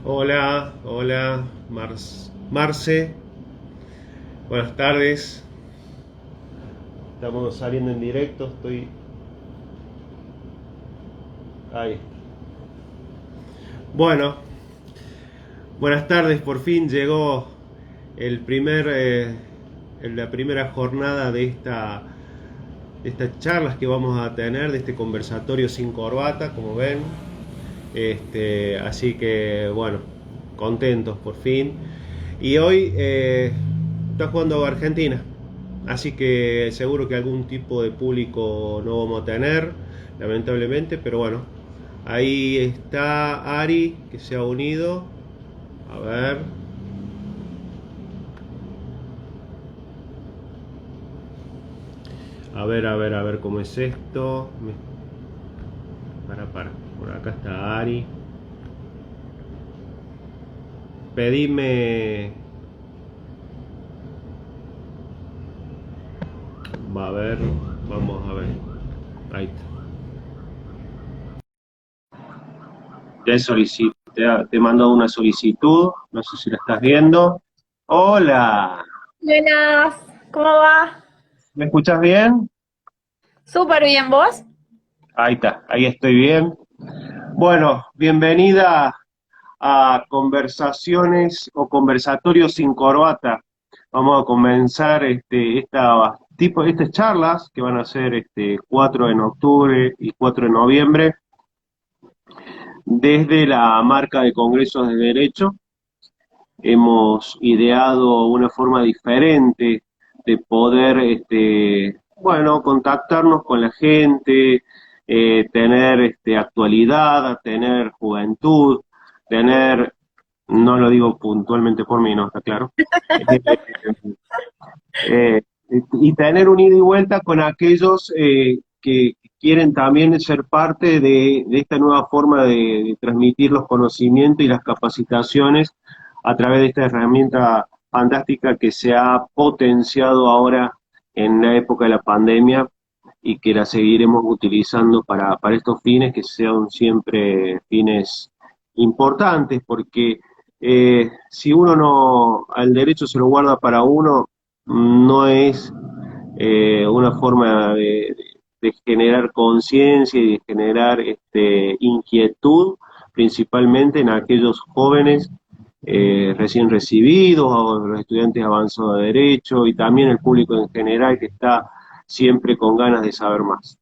Hola, hola, Marce, buenas tardes. Estamos saliendo en directo, estoy ahí. Bueno, buenas tardes, por fin llegó el la primera jornada de estas charlas que vamos a tener, de este conversatorio sin corbata, como ven. Así que, bueno, contentos por fin. Y hoy está jugando Argentina. Así que seguro que algún tipo de público no vamos a tener, lamentablemente, pero bueno, ahí está Ari, que se ha unido. A ver. A ver cómo es esto. Para. Por acá está Ari. Pedime. Va a ver. Vamos a ver. Ahí está. Te mando una solicitud. No sé si la estás viendo. Hola. Buenas, ¿cómo va? ¿Me escuchas bien? Súper bien, ¿vos? Ahí está, ahí estoy bien. Bueno, bienvenida a Conversaciones o Conversatorios sin Corbata. Vamos a comenzar estas charlas que van a ser 4 en octubre y 4 de noviembre desde la marca de Congresos de Derecho. Hemos ideado una forma diferente de poder, bueno, contactarnos con la gente, tener actualidad, tener juventud, tener, no lo digo puntualmente por mí, no está claro, eh, y tener un ida y vuelta con aquellos que quieren también ser parte de esta nueva forma de transmitir los conocimientos y las capacitaciones a través de esta herramienta fantástica que se ha potenciado ahora en la época de la pandemia y que la seguiremos utilizando para estos fines que sean siempre fines importantes, porque si uno no, al derecho se lo guarda para uno, no es una forma de generar conciencia y de generar inquietud, principalmente en aquellos jóvenes recién recibidos o los estudiantes avanzados de derecho y también el público en general que está siempre con ganas de saber más.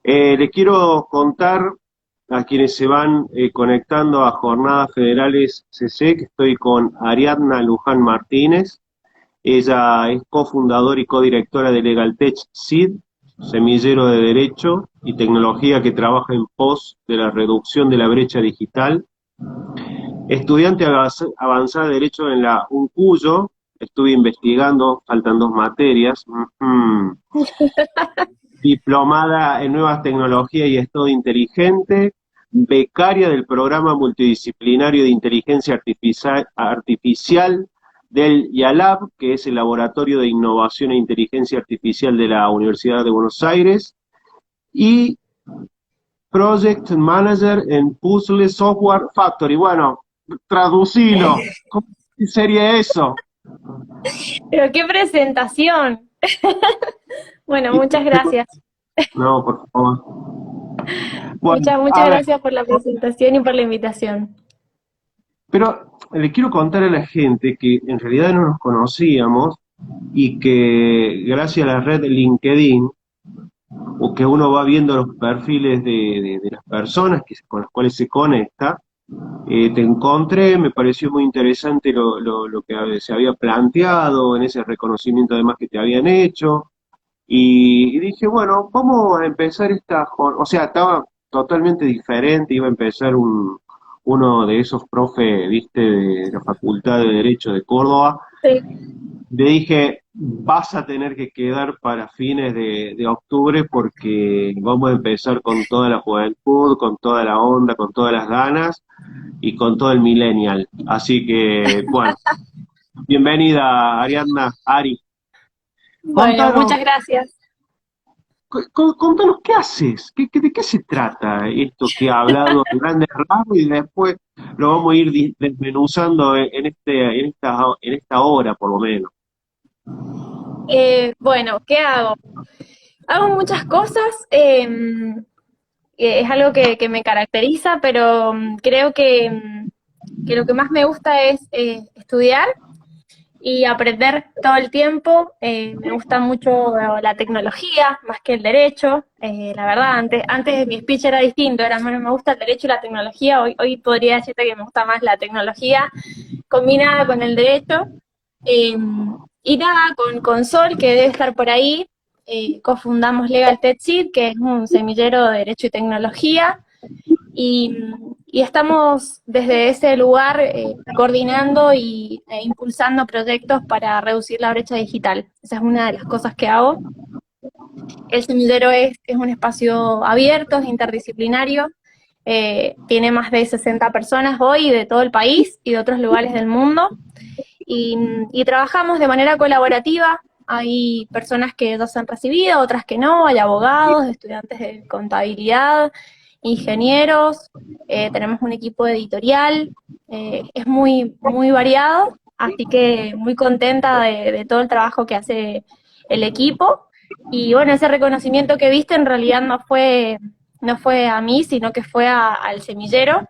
Les quiero contar a quienes se van conectando a Jornadas Federales CC que estoy con Ariadna Luján Martínez. Ella es cofundadora y codirectora de LegalTech SID, semillero de Derecho y Tecnología que trabaja en pos de la reducción de la brecha digital. Estudiante avanzada de Derecho en la UNCUYO, estuve investigando, faltan 2 materias. Diplomada en Nuevas Tecnologías y Estado Inteligente, becaria del Programa Multidisciplinario de Inteligencia Artificial del IALAB, que es el Laboratorio de Innovación e Inteligencia Artificial de la Universidad de Buenos Aires, y Project Manager en Puzzle Software Factory. Bueno, traducilo. ¿Cómo sería eso? Pero qué presentación. Bueno, muchas gracias. No, por favor. Bueno, Muchas a ver. gracias por la presentación y por la invitación. Pero le quiero contar a la gente que en realidad no nos conocíamos y que gracias a la red LinkedIn, o que uno va viendo los perfiles de las personas con las cuales se conecta, te encontré, me pareció muy interesante lo que se había planteado en ese reconocimiento además que te habían hecho, y dije, bueno, vamos a empezar esta jornada, o sea, estaba totalmente diferente, iba a empezar uno de esos profes, viste, de la Facultad de Derecho de Córdoba. Sí. Le dije, vas a tener que quedar para fines de octubre porque vamos a empezar con toda la juventud, con toda la onda, con todas las ganas y con todo el millennial. Así que, bueno, bienvenida Ariadna, Ari. Bueno, Contanos, muchas gracias. Contanos, ¿qué haces? ¿De qué se trata esto que ha hablado en grandes rasgos y después lo vamos a ir desmenuzando en esta hora, por lo menos? Bueno, ¿qué hago? Hago muchas cosas, es algo que me caracteriza, pero creo que lo que más me gusta es estudiar y aprender todo el tiempo. Me gusta mucho la tecnología, más que el derecho. La verdad, antes mi speech era distinto, era menos me gusta el derecho y la tecnología. Hoy podría decirte que me gusta más la tecnología combinada con el derecho. Eh, y nada, con Sol, que debe estar por ahí, cofundamos Legal Tech Seed, que es un semillero de derecho y tecnología. Y, y estamos desde ese lugar coordinando e impulsando proyectos para reducir la brecha digital. Esa es una de las cosas que hago. El semillero es un espacio abierto, es interdisciplinario, tiene más de 60 personas hoy de todo el país y de otros lugares del mundo. Y trabajamos de manera colaborativa. Hay personas que ya se han recibido, otras que no, hay abogados, estudiantes de contabilidad, ingenieros, tenemos un equipo editorial, es muy variado, así que muy contenta de todo el trabajo que hace el equipo. Y bueno, ese reconocimiento que viste en realidad no fue a mí, sino que fue al semillero,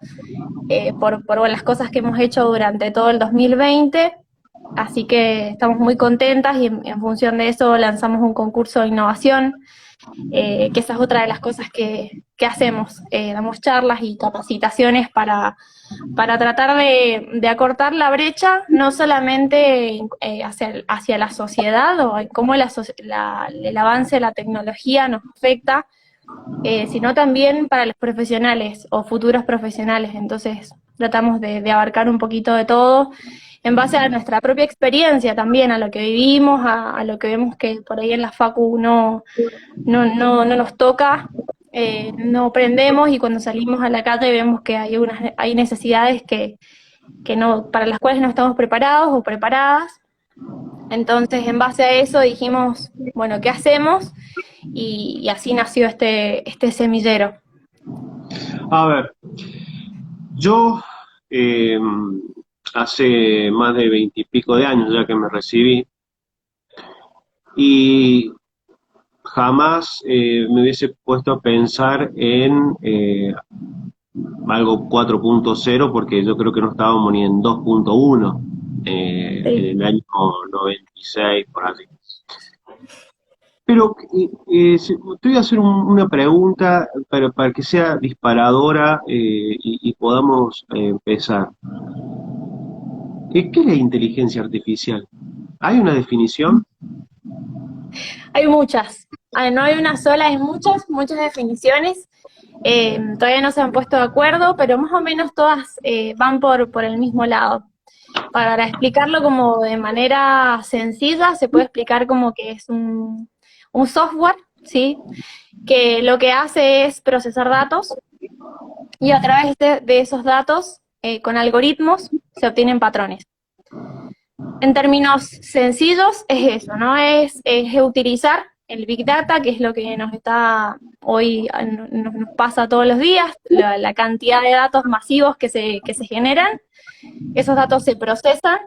por las cosas que hemos hecho durante todo el 2020. Así que estamos muy contentas y en función de eso lanzamos un concurso de innovación, que esa es otra de las cosas que hacemos. Damos charlas y capacitaciones para tratar de acortar la brecha, no solamente hacia la sociedad o en cómo el avance de la tecnología nos afecta, sino también para los profesionales o futuros profesionales. Entonces tratamos de abarcar un poquito de todo en base a nuestra propia experiencia también, a lo que vivimos, a lo que vemos que por ahí en la facu no nos toca, no aprendemos, y cuando salimos a la calle vemos que hay necesidades que no, para las cuales no estamos preparados o preparadas. Entonces, en base a eso dijimos, bueno, ¿qué hacemos? Y así nació este semillero. A ver, yo eh, hace más de 20 y pico de años ya que me recibí y jamás me hubiese puesto a pensar en algo 4.0 porque yo creo que no estábamos ni en 2.1 en Sí. el año 96, por así. Pero te voy a hacer una pregunta para que sea disparadora y podamos empezar. ¿Qué es la inteligencia artificial? ¿Hay una definición? Hay muchas. No hay una sola, hay muchas definiciones. Todavía no se han puesto de acuerdo, pero más o menos todas van por el mismo lado. Para explicarlo como de manera sencilla, se puede explicar como que es un software, ¿sí? Que lo que hace es procesar datos y a través de esos datos, con algoritmos, se obtienen patrones. En términos sencillos es eso, ¿no? Es utilizar el Big Data, que es lo que nos está hoy, nos pasa todos los días, la cantidad de datos masivos que se generan. Esos datos se procesan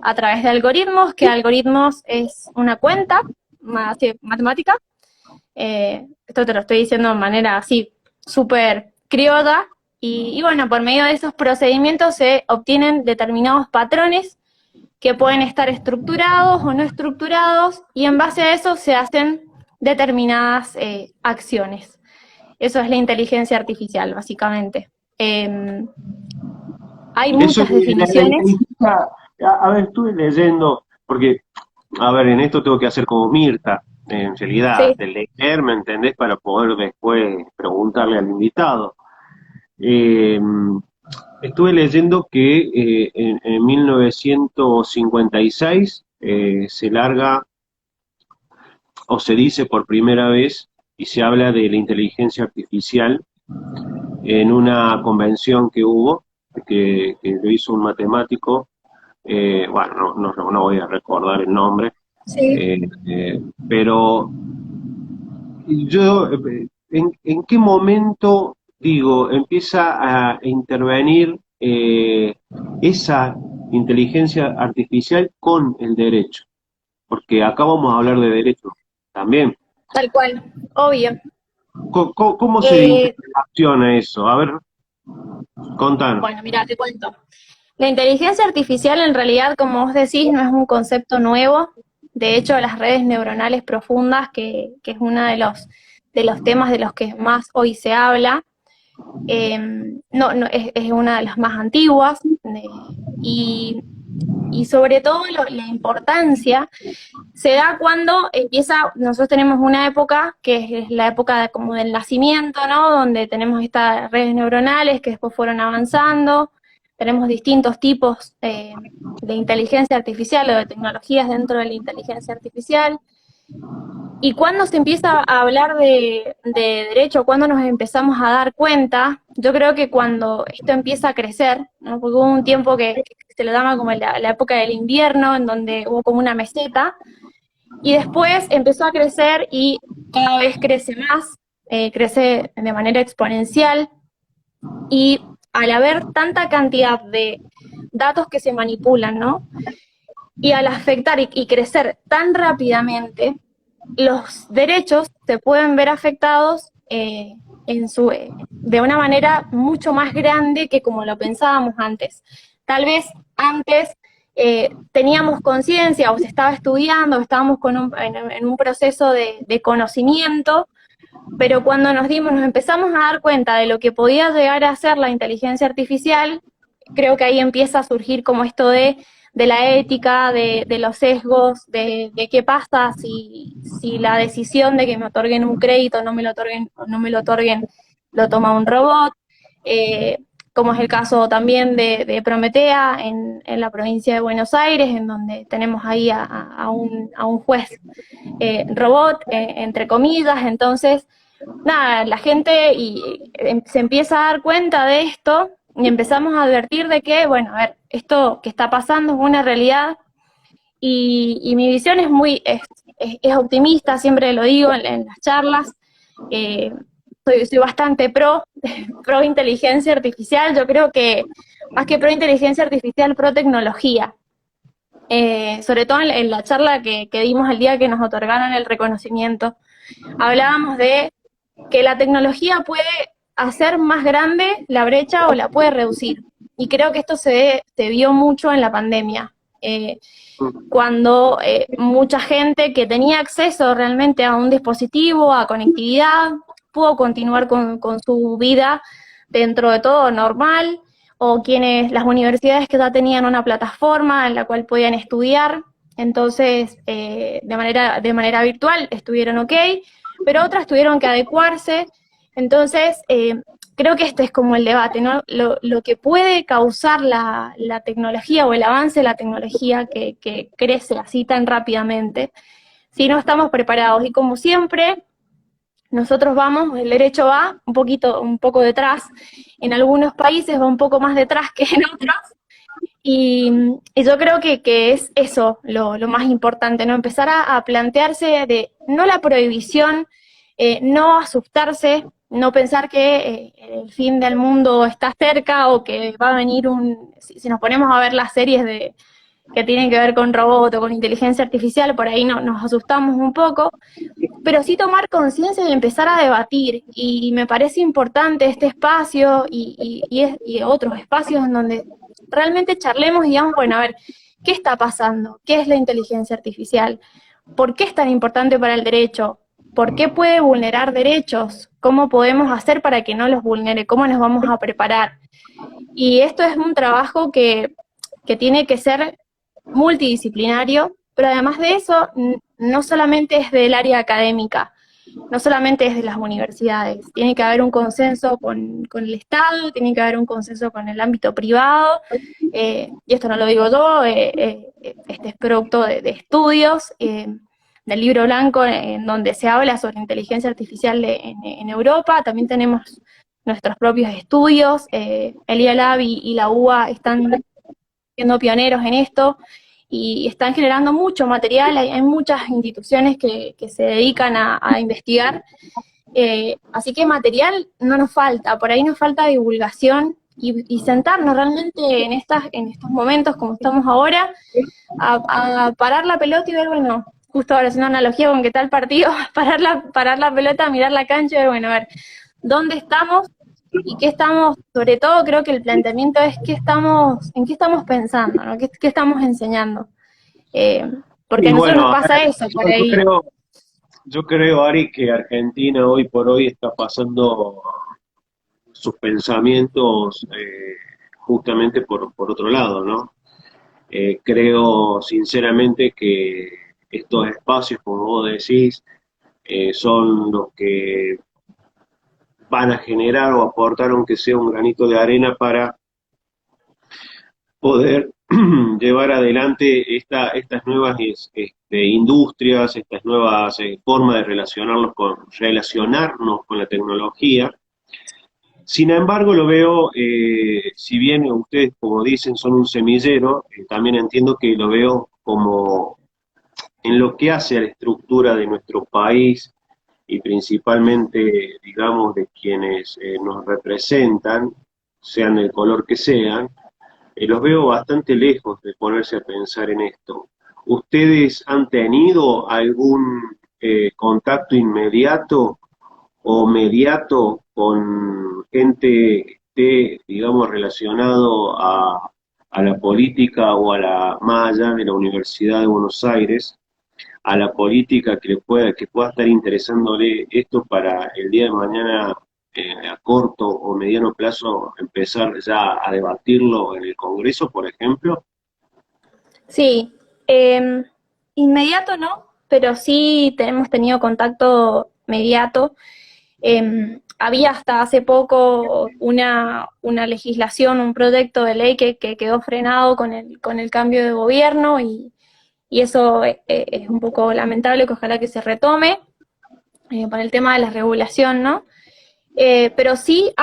a través de algoritmos, que algoritmos es una cuenta matemática. Esto te lo estoy diciendo de manera así súper criolla, y bueno, por medio de esos procedimientos se obtienen determinados patrones que pueden estar estructurados o no estructurados, y en base a eso se hacen determinadas acciones. Eso es la inteligencia artificial, básicamente. Hay Eso, muchas la definiciones. inteligencia, a ver, estuve leyendo, porque, a ver, en esto tengo que hacer como Mirta, en realidad, Sí, de leer, ¿me entendés? Para poder después preguntarle al invitado. Eh, Estuve leyendo que en 1956 se larga o se dice por primera vez y se habla de la inteligencia artificial en una convención que hubo, que lo hizo un matemático, bueno, no voy a recordar el nombre, sí. pero yo, en qué momento, digo, empieza a intervenir esa inteligencia artificial con el derecho? Porque acá vamos a hablar de derecho también. Tal cual, obvio. ¿Cómo se Eh, interacciona eso? A ver, contanos. bueno, mira, te cuento. La inteligencia artificial en realidad, como vos decís, no es un concepto nuevo. De hecho, las redes neuronales profundas, que es uno de los temas de los que más hoy se habla, es una de las más antiguas y, y sobre todo la importancia se da cuando empieza, nosotros tenemos una época que es la época como del nacimiento, ¿no? Donde tenemos estas redes neuronales que después fueron avanzando, tenemos distintos tipos de inteligencia artificial o de tecnologías dentro de la inteligencia artificial. Y cuando se empieza a hablar de derecho, cuando nos empezamos a dar cuenta, yo creo que cuando esto empieza a crecer, ¿no? Porque hubo un tiempo que se lo llama como la época del invierno, en donde hubo como una meseta, y después empezó a crecer y cada vez crece más, crece de manera exponencial, y al haber tanta cantidad de datos que se manipulan, ¿no? Y al afectar y crecer tan rápidamente, los derechos se pueden ver afectados de una manera mucho más grande que como lo pensábamos antes. Tal vez antes teníamos conciencia o se estaba estudiando, estábamos en un proceso de conocimiento, pero cuando nos empezamos a dar cuenta de lo que podía llegar a ser la inteligencia artificial, creo que ahí empieza a surgir como esto de la ética, de los sesgos, de qué pasa si la decisión de que me otorguen un crédito, no me lo otorguen o no me lo otorguen, lo toma un robot, eh, como es el caso también de Prometea en la provincia de Buenos Aires, en donde tenemos ahí a un juez robot, entre comillas. Entonces nada, la gente se empieza a dar cuenta de esto y empezamos a advertir de que, bueno, a ver, esto que está pasando es una realidad y mi visión es es optimista, siempre lo digo en las charlas. eh, soy bastante pro inteligencia artificial. Yo creo que más que pro inteligencia artificial, pro tecnología. Sobre todo en la charla que dimos el día que nos otorgaron el reconocimiento, hablábamos de que la tecnología puede hacer más grande la brecha o la puede reducir. Y creo que esto se vio mucho en la pandemia, cuando mucha gente que tenía acceso realmente a un dispositivo, a conectividad, pudo continuar con su vida dentro de todo normal, o las universidades que ya tenían una plataforma en la cual podían estudiar, entonces de manera virtual estuvieron ok, pero otras tuvieron que adecuarse. Entonces, creo que este es como el debate, ¿no? Lo que puede causar la tecnología o el avance de la tecnología que crece así tan rápidamente, si no estamos preparados. Y como siempre, nosotros el derecho va un poco detrás, en algunos países va un poco más detrás que en otros, y yo creo que es eso lo más importante, ¿no? Empezar a plantearse de no la prohibición, no asustarse, no pensar que el fin del mundo está cerca o que va a venir si nos ponemos a ver las series que tienen que ver con robot o con inteligencia artificial, por ahí nos asustamos un poco, pero sí tomar conciencia y empezar a debatir. Y me parece importante este espacio y otros espacios en donde realmente charlemos y digamos, bueno, a ver, ¿qué está pasando? ¿Qué es la inteligencia artificial? ¿Por qué es tan importante para el derecho? ¿Por qué puede vulnerar derechos? ¿Cómo podemos hacer para que no los vulnere? ¿Cómo nos vamos a preparar? Y esto es un trabajo que tiene que ser multidisciplinario, pero además de eso, no solamente es del área académica, no solamente es de las universidades, tiene que haber un consenso con el Estado, tiene que haber un consenso con el ámbito privado, y esto no lo digo yo, este es producto de estudios, del libro blanco en donde se habla sobre inteligencia artificial en Europa. También tenemos nuestros propios estudios, el IALAB y la UBA están siendo pioneros en esto, y están generando mucho material, hay muchas instituciones que se dedican a investigar, así que material no nos falta, por ahí nos falta divulgación y sentarnos realmente en estos momentos como estamos ahora, a parar la pelota y ver, bueno, justo ahora haciendo una analogía con qué tal partido, parar la pelota, mirar la cancha y ver, bueno, a ver, ¿dónde estamos? Y qué estamos, sobre todo creo que el planteamiento es en qué estamos pensando, ¿no? ¿Qué estamos enseñando? Porque Y a nosotros bueno, nos a pasa ver, eso por ahí. yo creo, Ari, que Argentina hoy por hoy está pasando sus pensamientos justamente por otro lado, ¿no? Creo sinceramente que estos espacios, como vos decís, son los que van a generar o aportar, aunque sea un granito de arena, para poder llevar adelante estas nuevas industrias, estas nuevas formas de relacionarnos con la tecnología. Sin embargo, lo veo, si bien ustedes, como dicen, son un semillero, también entiendo que lo veo como en lo que hace a la estructura de nuestro país y principalmente, digamos, de quienes nos representan, sean del color que sean, los veo bastante lejos de ponerse a pensar en esto. ¿Ustedes han tenido algún contacto inmediato o mediato con gente que esté, digamos, relacionado a la política o a la más allá de la Universidad de Buenos Aires, a la política que pueda estar interesándole esto para el día de mañana, a corto o mediano plazo, empezar ya a debatirlo en el Congreso, por ejemplo? Sí, inmediato no, pero sí hemos tenido contacto mediato. Había hasta hace poco una legislación, un proyecto de ley que quedó frenado con el cambio de gobierno y eso es un poco lamentable, que ojalá que se retome por el tema de la regulación, ¿no? Pero sí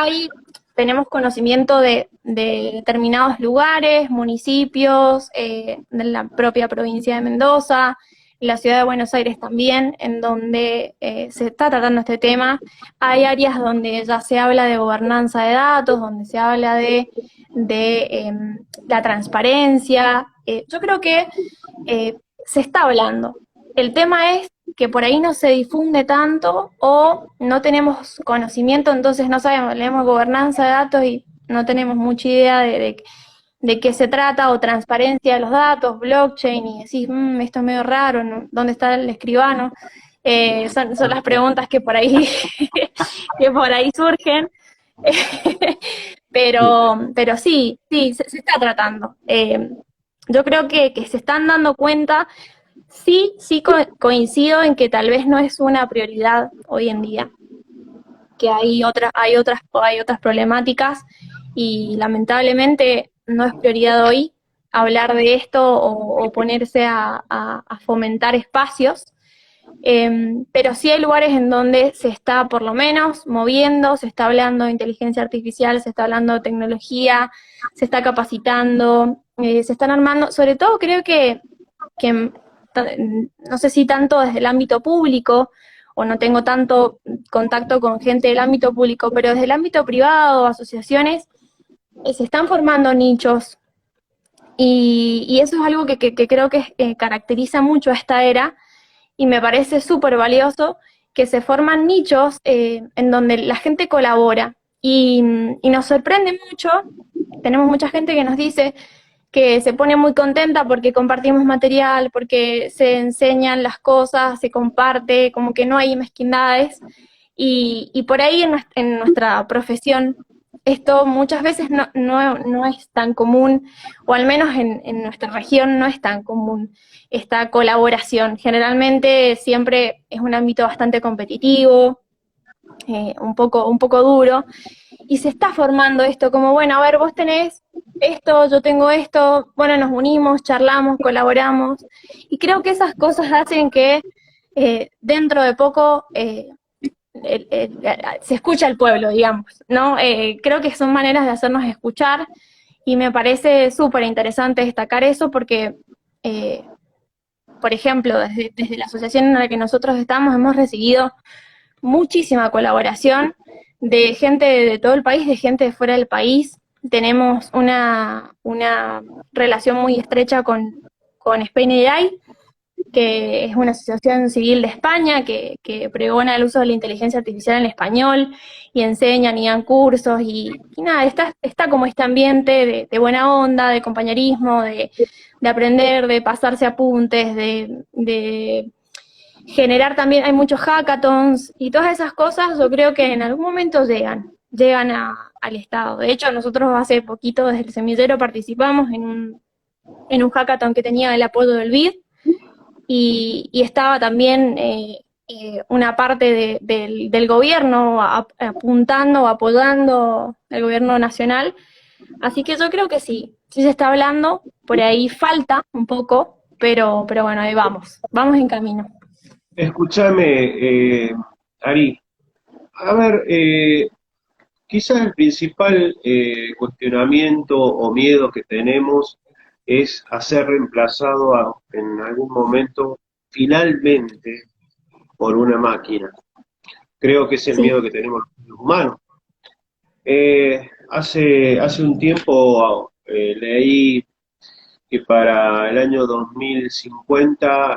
tenemos conocimiento de determinados lugares, municipios, de la propia provincia de Mendoza, la ciudad de Buenos Aires también, en donde se está tratando este tema. Hay áreas donde ya se habla de gobernanza de datos, donde se habla de la transparencia. Yo creo que se está hablando. El tema es que por ahí no se difunde tanto o no tenemos conocimiento, entonces no sabemos, leemos gobernanza de datos y no tenemos mucha idea de qué se trata, o transparencia de los datos, blockchain, y decís, esto es medio raro, ¿no? ¿Dónde está el escribano? Son las preguntas que por ahí, que por ahí surgen. Pero sí, se está tratando. Yo creo que se están dando cuenta. Sí coincido en que tal vez no es una prioridad hoy en día, que hay otras problemáticas y lamentablemente no es prioridad hoy hablar de esto o ponerse a fomentar espacios, pero sí hay lugares en donde se está por lo menos moviendo, se está hablando de inteligencia artificial, se está hablando de tecnología, se está capacitando, se están armando, sobre todo creo que no sé si tanto desde el ámbito público, o no tengo tanto contacto con gente del ámbito público, pero desde el ámbito privado, asociaciones, se están formando nichos, y eso es algo que creo que caracteriza mucho a esta era, y me parece súper valioso, que se forman nichos en donde la gente colabora, y nos sorprende mucho, tenemos mucha gente que nos dice que se pone muy contenta porque compartimos material, porque se enseñan las cosas, se comparte, como que no hay mezquindades, y por ahí en nuestra profesión esto muchas veces no es tan común, o al menos en nuestra región no es tan común esta colaboración. Generalmente siempre es un ámbito bastante competitivo, un poco duro, y se está formando esto como, bueno, a ver, vos tenés esto, yo tengo esto, bueno, nos unimos, charlamos, colaboramos, y creo que esas cosas hacen que dentro de poco se escucha al pueblo, digamos, ¿no? Creo que son maneras de hacernos escuchar, y me parece súper interesante destacar eso porque por ejemplo, desde la asociación en la que nosotros estamos, hemos recibido muchísima colaboración de gente de todo el país, de gente de fuera del país. Tenemos una relación muy estrecha con Spain AI, que es una asociación civil de España que pregona el uso de la inteligencia artificial en español y enseñan y dan cursos y nada, está como este ambiente de buena onda, de compañerismo, de aprender, de pasarse apuntes, de generar también, hay muchos hackathons y todas esas cosas yo creo que en algún momento llegan al Estado. De hecho, nosotros hace poquito desde el semillero participamos en un hackathon que tenía el apoyo del BID y estaba también una parte del gobierno apuntando o apoyando el gobierno nacional. Así que yo creo que sí se está hablando, por ahí falta un poco, pero bueno, ahí vamos en camino. Escúchame, Ari, a ver, quizás el principal cuestionamiento o miedo que tenemos es a ser reemplazado en algún momento finalmente por una máquina. Creo que es el Sí, miedo que tenemos los humanos. Hace un tiempo leí que para el año 2050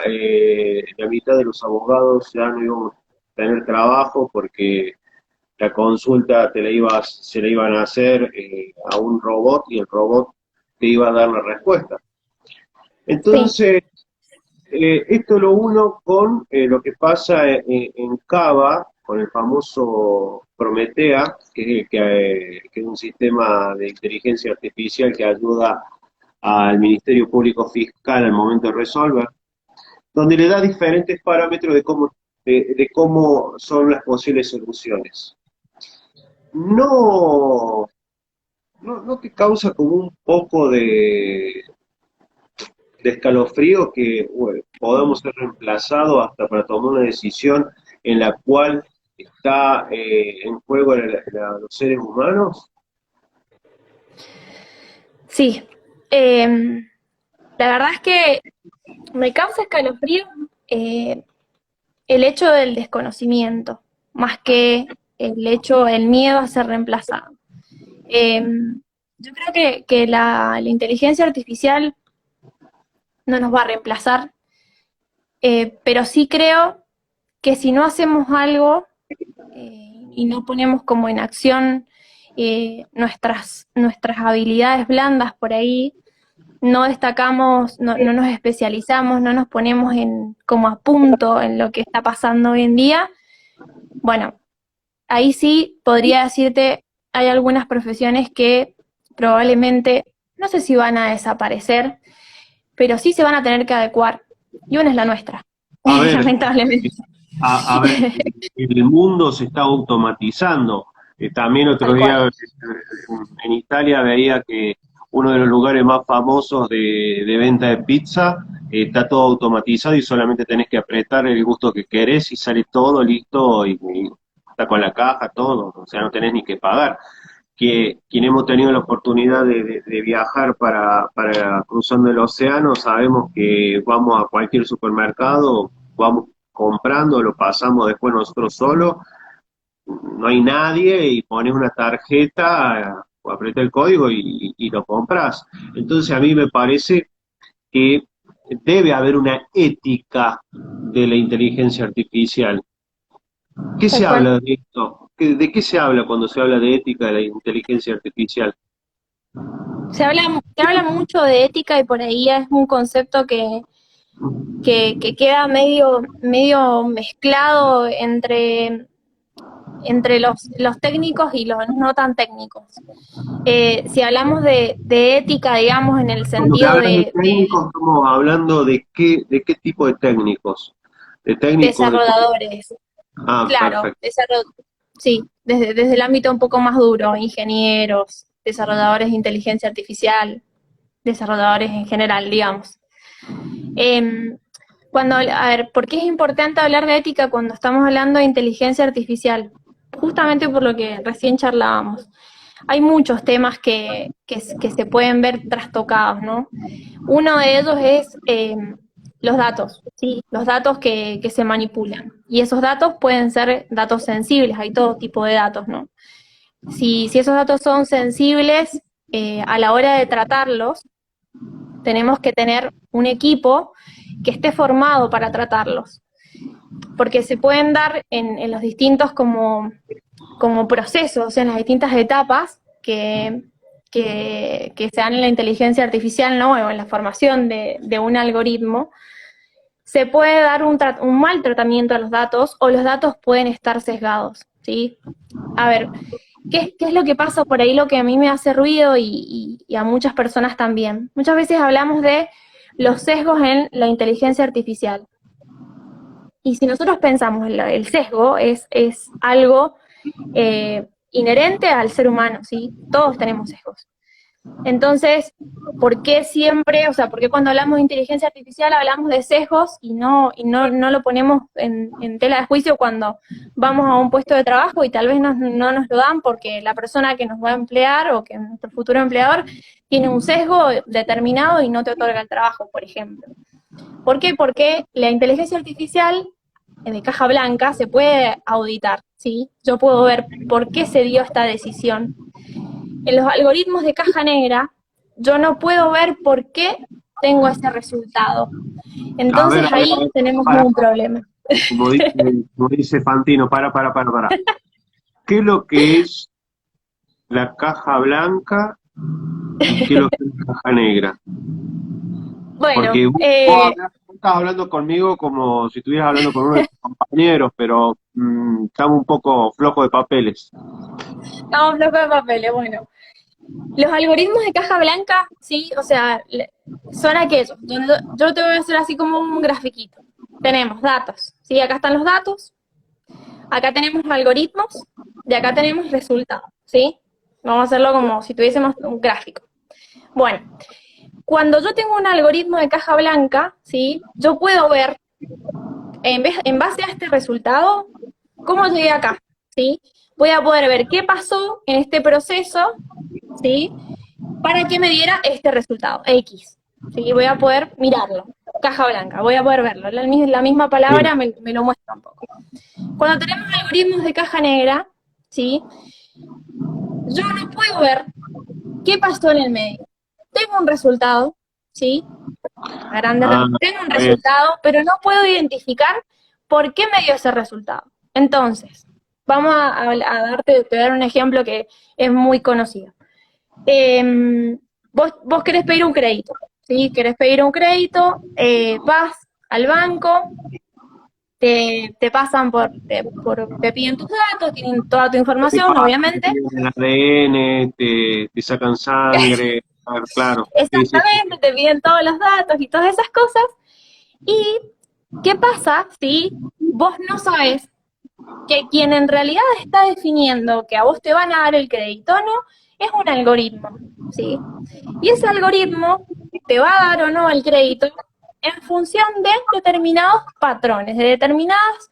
la mitad de los abogados ya no iban a tener trabajo porque la consulta se la iban a hacer a un robot y el robot te iba a dar la respuesta. sí, Entonces, esto lo uno con lo que pasa en Cava, con el famoso Prometea, que es un sistema de inteligencia artificial que ayuda al Ministerio Público Fiscal al momento de resolver, donde le da diferentes parámetros de cómo son las posibles soluciones. No, no te causa como un poco de escalofrío que bueno, podamos ser reemplazados hasta para tomar una decisión en la cual está en juego los seres humanos? sí. La verdad es que me causa escalofrío eh, el hecho del desconocimiento, más que el miedo a ser reemplazado. Eh, yo creo que la inteligencia artificial no nos va a reemplazar, pero sí creo que si no hacemos algo y no ponemos como en acción nuestras habilidades blandas por ahí, no destacamos, no nos especializamos, no nos ponemos como a punto en lo que está pasando hoy en día, bueno, ahí sí podría decirte, hay algunas profesiones que probablemente, no sé si van a desaparecer, pero sí se van a tener que adecuar. Y una es la nuestra, A ver, lamentablemente. a ver, el mundo se está automatizando. También otro Tal cual. día en Italia veía que uno de los lugares más famosos de venta de pizza está todo automatizado y solamente tenés que apretar el gusto que querés y sale todo listo y está con la caja, todo, o sea, no tenés ni que pagar. Quien hemos tenido la oportunidad de viajar para cruzando el océano, sabemos que vamos a cualquier supermercado, vamos comprando, lo pasamos después nosotros solos, no hay nadie y pones una tarjeta o aprieta el código y lo compras. Entonces a mí me parece que debe haber una ética de la inteligencia artificial. ¿Qué Tal se cual. habla de esto? ¿De qué se habla cuando se habla de ética de la inteligencia artificial? Se habla mucho de ética y por ahí es un concepto que queda medio mezclado entre los técnicos y los no tan técnicos. Si hablamos de ética, digamos, en el Cuando me sentido hablas de técnicos, estamos hablando de qué tipo de técnicos. De técnicos de... desarrolladores, Ah, claro, perfecto. sí, desde el ámbito un poco más duro, ingenieros, desarrolladores de inteligencia artificial, desarrolladores en general, digamos. Eh, a ver, ¿por qué es importante hablar de ética cuando estamos hablando de inteligencia artificial? Justamente por lo que recién charlábamos. hay muchos temas que se pueden ver trastocados, ¿no? Uno de ellos es los datos, ¿sí? Los datos que se manipulan. Y esos datos pueden ser datos sensibles, hay todo tipo de datos, ¿no? Si esos datos son sensibles, a la hora de tratarlos, tenemos que tener un equipo que esté formado para tratarlos. Porque se pueden dar en los distintos como procesos, en las distintas etapas que se dan en la inteligencia artificial, ¿no? O en la formación de un algoritmo, se puede dar un mal tratamiento a los datos o los datos pueden estar sesgados, ¿sí? A ver, ¿qué es lo que pasa por ahí? Lo que a mí me hace ruido y a muchas personas también. Muchas veces hablamos de los sesgos en la inteligencia artificial. Y si nosotros pensamos, el sesgo es algo inherente al ser humano, ¿sí? Todos tenemos sesgos. Entonces, ¿por qué siempre, o sea, por qué cuando hablamos de inteligencia artificial hablamos de sesgos y no lo ponemos en tela de juicio cuando vamos a un puesto de trabajo y tal vez no nos lo dan porque la persona que nos va a emplear o que nuestro futuro empleador tiene un sesgo determinado y no te otorga el trabajo, por ejemplo? ¿Por qué? Porque la inteligencia artificial de caja blanca se puede auditar, ¿sí? Yo puedo ver por qué se dio esta decisión. En los algoritmos de caja negra, yo no puedo ver por qué tengo ese resultado. Entonces ahí tenemos un problema. Como dice Fantino, para. ¿Qué es lo que es la caja blanca y qué es lo que es la caja negra? Bueno, Porque vos estás hablando conmigo como si estuvieras hablando con uno de tus compañeros, pero estamos un poco flojos de papeles. estamos flojos de papeles, bueno. Los algoritmos de caja blanca, sí, o sea, son aquellos. Yo te voy a hacer así como un grafiquito. Tenemos datos, ¿sí? Acá están los datos, acá tenemos algoritmos y acá tenemos resultados, ¿sí? Vamos a hacerlo como si tuviésemos un gráfico. Bueno, cuando yo tengo un algoritmo de caja blanca, ¿sí? Yo puedo ver, en base a este resultado, cómo llegué acá, ¿sí? Voy a poder ver qué pasó en este proceso, ¿sí? Para que me diera este resultado, X. ¿Sí? Voy a poder mirarlo, caja blanca, voy a poder verlo. La misma palabra me lo muestra un poco. Cuando tenemos algoritmos de caja negra, ¿sí? Yo no puedo ver qué pasó en el medio. Tengo un resultado, ¿sí? Tengo un resultado, pero no puedo identificar por qué me dio ese resultado. Entonces, vamos a te voy a dar un ejemplo que es muy conocido. Vos querés pedir un crédito, ¿sí? Querés pedir un crédito, vas al banco, te pasan te piden tus datos, tienen toda tu información, obviamente. El ADN, te sacan sangre, claro. Exactamente, te piden todos los datos y todas esas cosas. ¿Y qué pasa si vos no sabes que quien en realidad está definiendo que a vos te van a dar el crédito o no es un algoritmo, ¿sí? Y ese algoritmo te va a dar o no el crédito en función de determinados patrones, de determinadas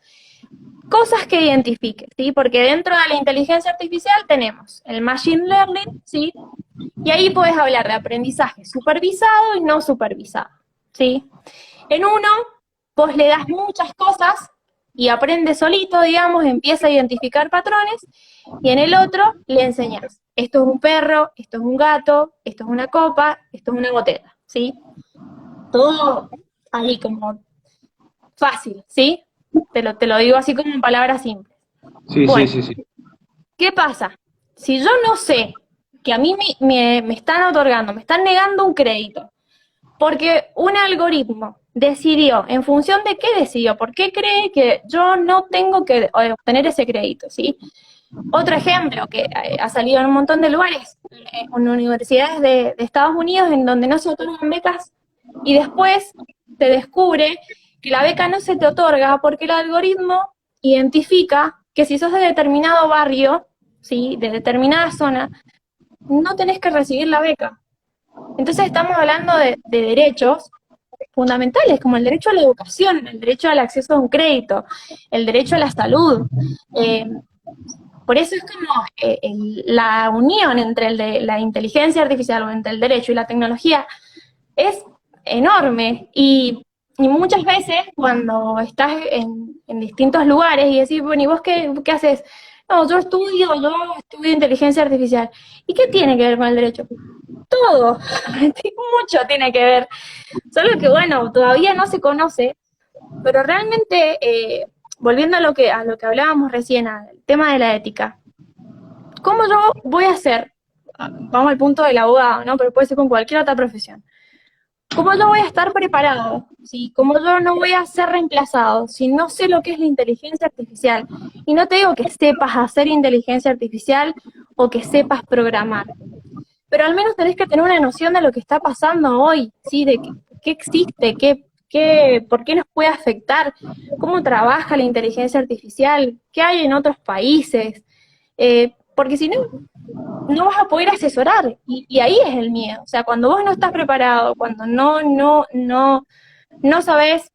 cosas que identifique, ¿sí? Porque dentro de la inteligencia artificial tenemos el machine learning, ¿sí? Y ahí puedes hablar de aprendizaje supervisado y no supervisado, ¿sí? En uno, vos le das muchas cosas y aprende solito, digamos, empieza a identificar patrones, y en el otro le enseñas, esto es un perro, esto es un gato, esto es una copa, esto es una botella, ¿sí? Todo ahí como fácil, ¿sí? Te lo digo así como en palabras simples. Sí, bueno, sí. ¿Qué pasa? Si yo no sé que a mí me están otorgando, me están negando un crédito, porque un algoritmo decidió, ¿en función de qué decidió? ¿Por qué cree que yo no tengo que obtener ese crédito? ¿Sí? Otro ejemplo que ha salido en un montón de lugares, en universidades de Estados Unidos, en donde no se otorgan becas, y después se descubre que la beca no se te otorga porque el algoritmo identifica que si sos de determinado barrio, ¿sí? De determinada zona, no tenés que recibir la beca. Entonces estamos hablando de derechos fundamentales, como el derecho a la educación, el derecho al acceso a un crédito, el derecho a la salud. por eso es como la unión entre la inteligencia artificial o entre el derecho y la tecnología es enorme y muchas veces cuando estás en distintos lugares y decís, bueno, ¿y vos qué haces? No, yo estudio inteligencia artificial. ¿Y qué tiene que ver con el derecho? Todo, mucho tiene que ver. Solo que, bueno, todavía no se conoce, pero realmente, volviendo a lo que hablábamos recién, al tema de la ética, ¿cómo yo voy a hacer? Vamos al punto del abogado, ¿no? Pero puede ser con cualquier otra profesión. ¿Cómo yo voy a estar preparado? ¿Sí? ¿Cómo yo no voy a ser reemplazado si no sé lo que es la inteligencia artificial? Y no te digo que sepas hacer inteligencia artificial o que sepas programar, pero al menos tenés que tener una noción de lo que está pasando hoy, ¿sí? De qué existe, por qué nos puede afectar, cómo trabaja la inteligencia artificial, qué hay en otros países, porque si no, no vas a poder asesorar, y ahí es el miedo. O sea, cuando vos no estás preparado, cuando no sabés,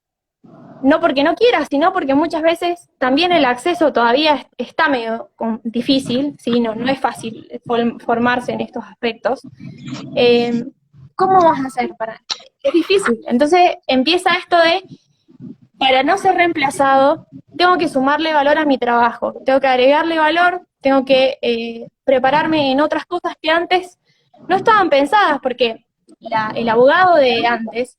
no porque no quieras, sino porque muchas veces también el acceso todavía está medio difícil, ¿sí? No es fácil formarse en estos aspectos. Eh, ¿Cómo vas a hacer para...? Es difícil. Entonces empieza esto de, para no ser reemplazado, tengo que sumarle valor a mi trabajo, tengo que agregarle valor, tengo que prepararme en otras cosas que antes no estaban pensadas, porque el abogado de antes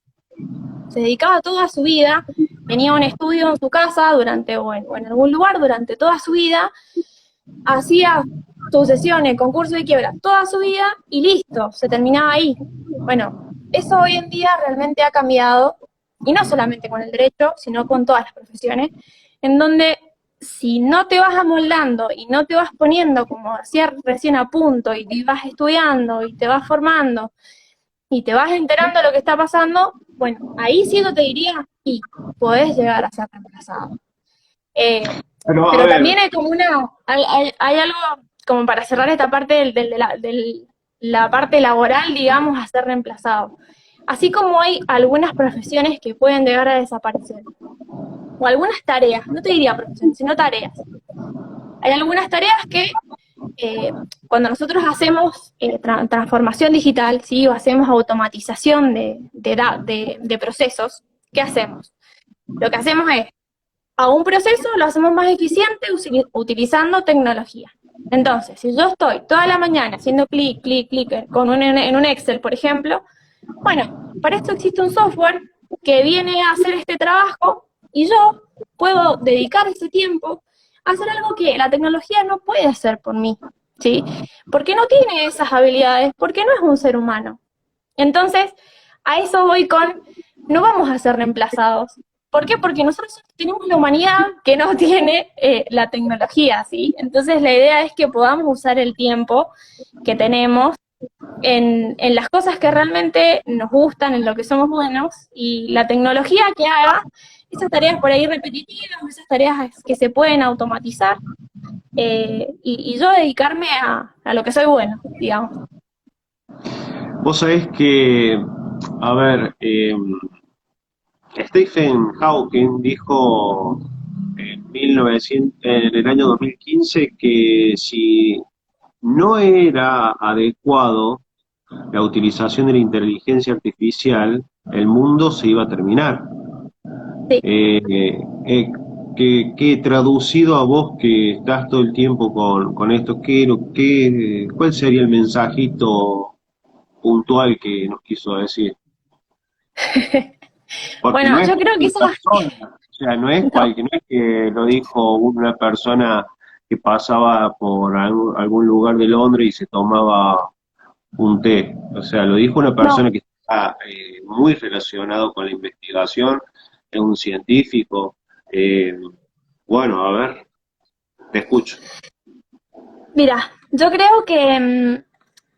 se dedicaba toda su vida, tenía un estudio en su casa o en algún lugar durante toda su vida, hacía sucesiones, concursos de quiebra, toda su vida y listo, se terminaba ahí. Bueno, eso hoy en día realmente ha cambiado, y no solamente con el derecho, sino con todas las profesiones, en donde si no te vas amoldando y no te vas poniendo, como decía recién, a punto, y te vas estudiando y te vas formando y te vas enterando de lo que está pasando, bueno, ahí sí yo te diría, y podés llegar a ser reemplazado. Eh, Pero a pero ver, también hay como hay algo como para cerrar esta parte la parte laboral, digamos, a ser reemplazado. Así como hay algunas profesiones que pueden llegar a desaparecer, o algunas tareas, no te diría profesiones, sino tareas. Hay algunas tareas que cuando nosotros hacemos transformación digital, ¿sí? O hacemos automatización de procesos, ¿qué hacemos? Lo que hacemos es, a un proceso lo hacemos más eficiente utilizando tecnología. Entonces, si yo estoy toda la mañana haciendo clic, clic, clic en un Excel, por ejemplo, bueno, para esto existe un software que viene a hacer este trabajo y yo puedo dedicar ese tiempo a hacer algo que la tecnología no puede hacer por mí, ¿sí? Porque no tiene esas habilidades, porque no es un ser humano. Entonces, a eso voy con, no vamos a ser reemplazados. ¿Por qué? Porque nosotros tenemos la humanidad que no tiene la tecnología, ¿sí? Entonces, la idea es que podamos usar el tiempo que tenemos en las cosas que realmente nos gustan, en lo que somos buenos, y la tecnología que haga esas tareas por ahí repetitivas, esas tareas que se pueden automatizar, y yo dedicarme a lo que soy bueno, digamos. vos sabés que, a ver, Stephen Hawking dijo en 1900, en el año 2015 que si no era adecuado la utilización de la inteligencia artificial, el mundo se iba a terminar. Sí. Eh, que traducido a vos que estás todo el tiempo con esto, ¿cuál sería el mensajito puntual que nos quiso decir? Porque no Bueno, es yo creo que cualquier eso persona, o sea, no, no es que lo dijo una persona que pasaba por algún lugar de Londres y se tomaba un té, o sea, lo dijo una no. persona que está muy relacionado con la investigación, es un científico. eh, bueno, a ver, te escucho. Mira, yo creo que,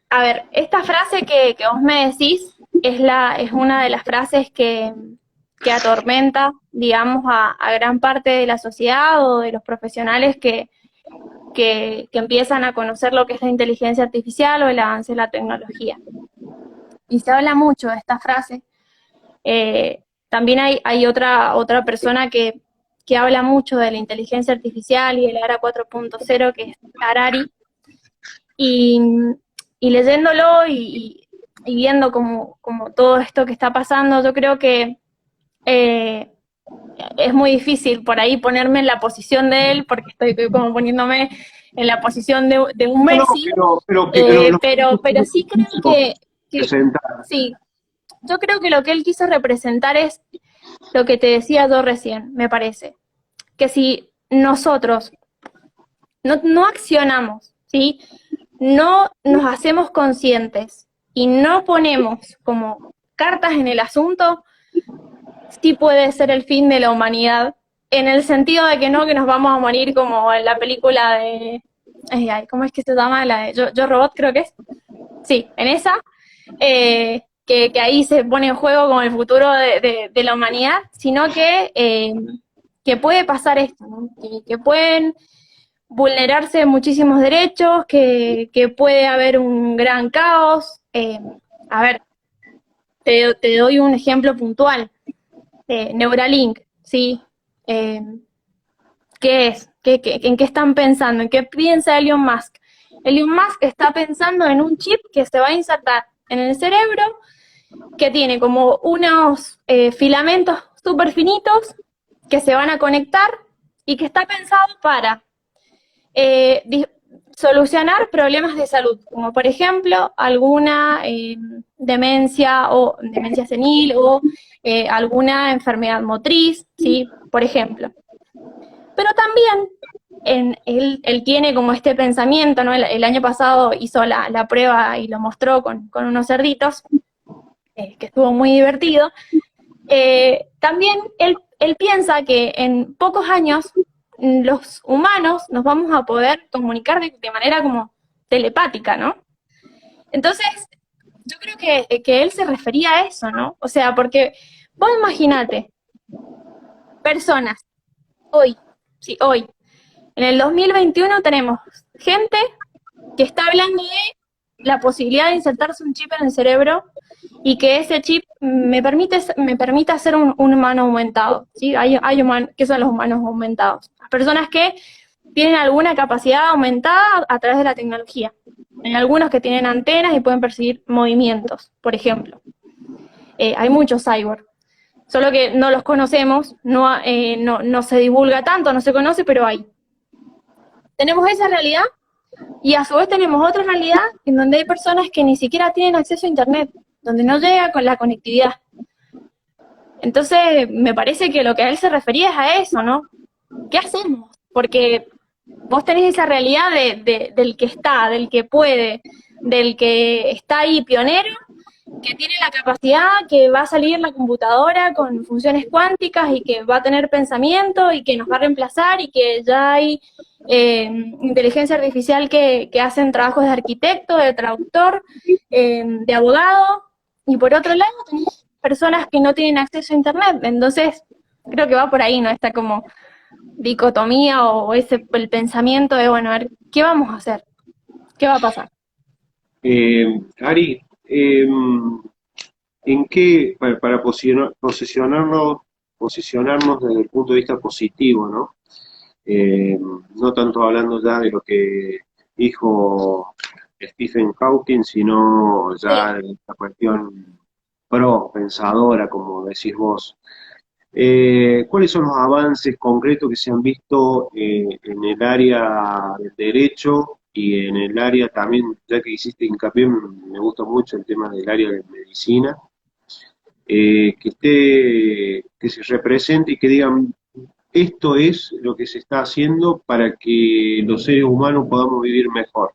a ver, esta frase que vos me decís es una de las frases que atormenta, digamos, a gran parte de la sociedad o de los profesionales que empiezan a conocer lo que es la inteligencia artificial o el avance de la tecnología. Y se habla mucho de esta frase. También hay otra persona que habla mucho de la inteligencia artificial y de la era 4.0, que es Harari, y, y leyéndolo y viendo como todo esto que está pasando, yo creo que eh, es muy difícil por ahí ponerme en la posición de él, porque estoy como poniéndome en la posición de un No, no, Messi, pero que lo que pero sí creo quiso que presentar. sí, yo creo que lo que él quiso representar es lo que te decía yo recién, me parece, que si nosotros no accionamos, ¿sí? No nos hacemos conscientes y no ponemos como cartas en el asunto, sí puede ser el fin de la humanidad, en el sentido de que no, que nos vamos a morir como en la película de... ¿Cómo es que se llama? La de Yo Robot, creo que es. Sí, en esa, que ahí se pone en juego como el futuro de la humanidad, sino que puede pasar esto, ¿no? Que pueden vulnerarse muchísimos derechos, que puede haber un gran caos. A ver, te doy un ejemplo puntual. Neuralink, ¿sí? Eh, ¿Qué es? ¿En qué están pensando? ¿En qué piensa Elon Musk? Elon Musk está pensando en un chip que se va a insertar en el cerebro, que tiene como unos filamentos súper finitos que se van a conectar y que está pensado para eh, solucionar problemas de salud, como por ejemplo alguna demencia o demencia senil o alguna enfermedad motriz, ¿sí? Por ejemplo. Pero también él tiene como este pensamiento, ¿no? El año pasado hizo la prueba y lo mostró con unos cerditos, que estuvo muy divertido. También él piensa que en pocos años los humanos nos vamos a poder comunicar de manera como telepática, ¿no? Entonces, yo creo que él se refería a eso, ¿no? O sea, porque vos imaginate, personas, hoy, sí, hoy, en el 2021 tenemos gente que está hablando de la posibilidad de insertarse un chip en el cerebro y que ese chip me permita ser un humano aumentado, ¿sí? ¿Qué son los humanos aumentados? Las personas que tienen alguna capacidad aumentada a través de la tecnología. Hay algunos que tienen antenas y pueden percibir movimientos, por ejemplo. Hay muchos cyborg, solo que no los conocemos, no se divulga tanto, no se conoce, pero hay. Tenemos esa realidad y a su vez tenemos otra realidad en donde hay personas que ni siquiera tienen acceso a Internet, donde no llega con la conectividad. Entonces, me parece que lo que a él se refería es a eso, ¿no? ¿Qué hacemos? Porque vos tenés esa realidad del que está, del que puede, del que está ahí pionero, que tiene la capacidad, que va a salir la computadora con funciones cuánticas y que va a tener pensamiento y que nos va a reemplazar y que ya hay inteligencia artificial que hacen trabajos de arquitecto, de traductor, de abogado, y por otro lado tenés personas que no tienen acceso a Internet. Entonces, creo que va por ahí, ¿no? Esta como dicotomía o el pensamiento de, bueno, a ver, ¿qué vamos a hacer? ¿Qué va a pasar? Ari, ¿en qué, para posicionarnos desde el punto de vista positivo, ¿no? No tanto hablando ya de lo que dijo Stephen Hawking, sino ya Sí. de la cuestión pensadora, como decís vos. ¿Cuáles son los avances concretos que se han visto en el área del derecho y en el área también, ya que hiciste hincapié, me gusta mucho el tema del área de medicina, que se represente y que digan, esto es lo que se está haciendo para que los seres humanos podamos vivir mejor?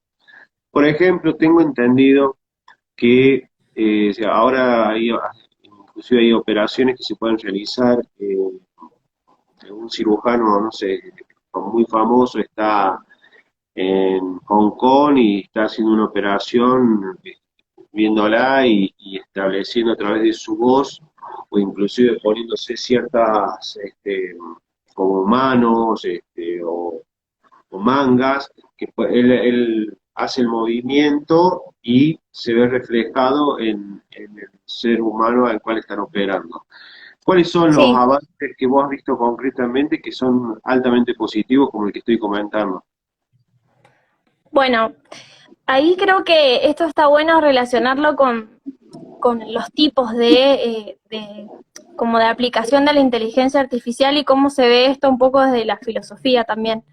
Por ejemplo, tengo entendido que o sea, ahora inclusive hay operaciones que se pueden realizar. Un cirujano, no sé, muy famoso está en Hong Kong y está haciendo una operación, viéndola y estableciendo a través de su voz o inclusive poniéndose ciertas como manos o mangas, que él hace el movimiento y se ve reflejado en el ser humano al cual están operando. ¿Cuáles son los Sí, avances que vos has visto concretamente que son altamente positivos, como el que estoy comentando? bueno, ahí creo que esto está bueno relacionarlo con los tipos como de aplicación de la inteligencia artificial y cómo se ve esto un poco desde la filosofía también.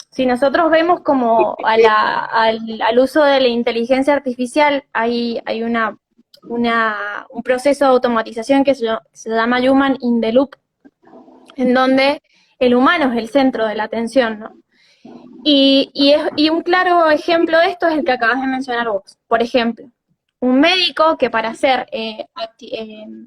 Si nosotros vemos como al uso de la inteligencia artificial, hay un proceso de automatización que se llama Human in the Loop, en donde el humano es el centro de la atención, ¿no? Y un claro ejemplo de esto es el que acabas de mencionar vos. Por ejemplo, un médico que para hacer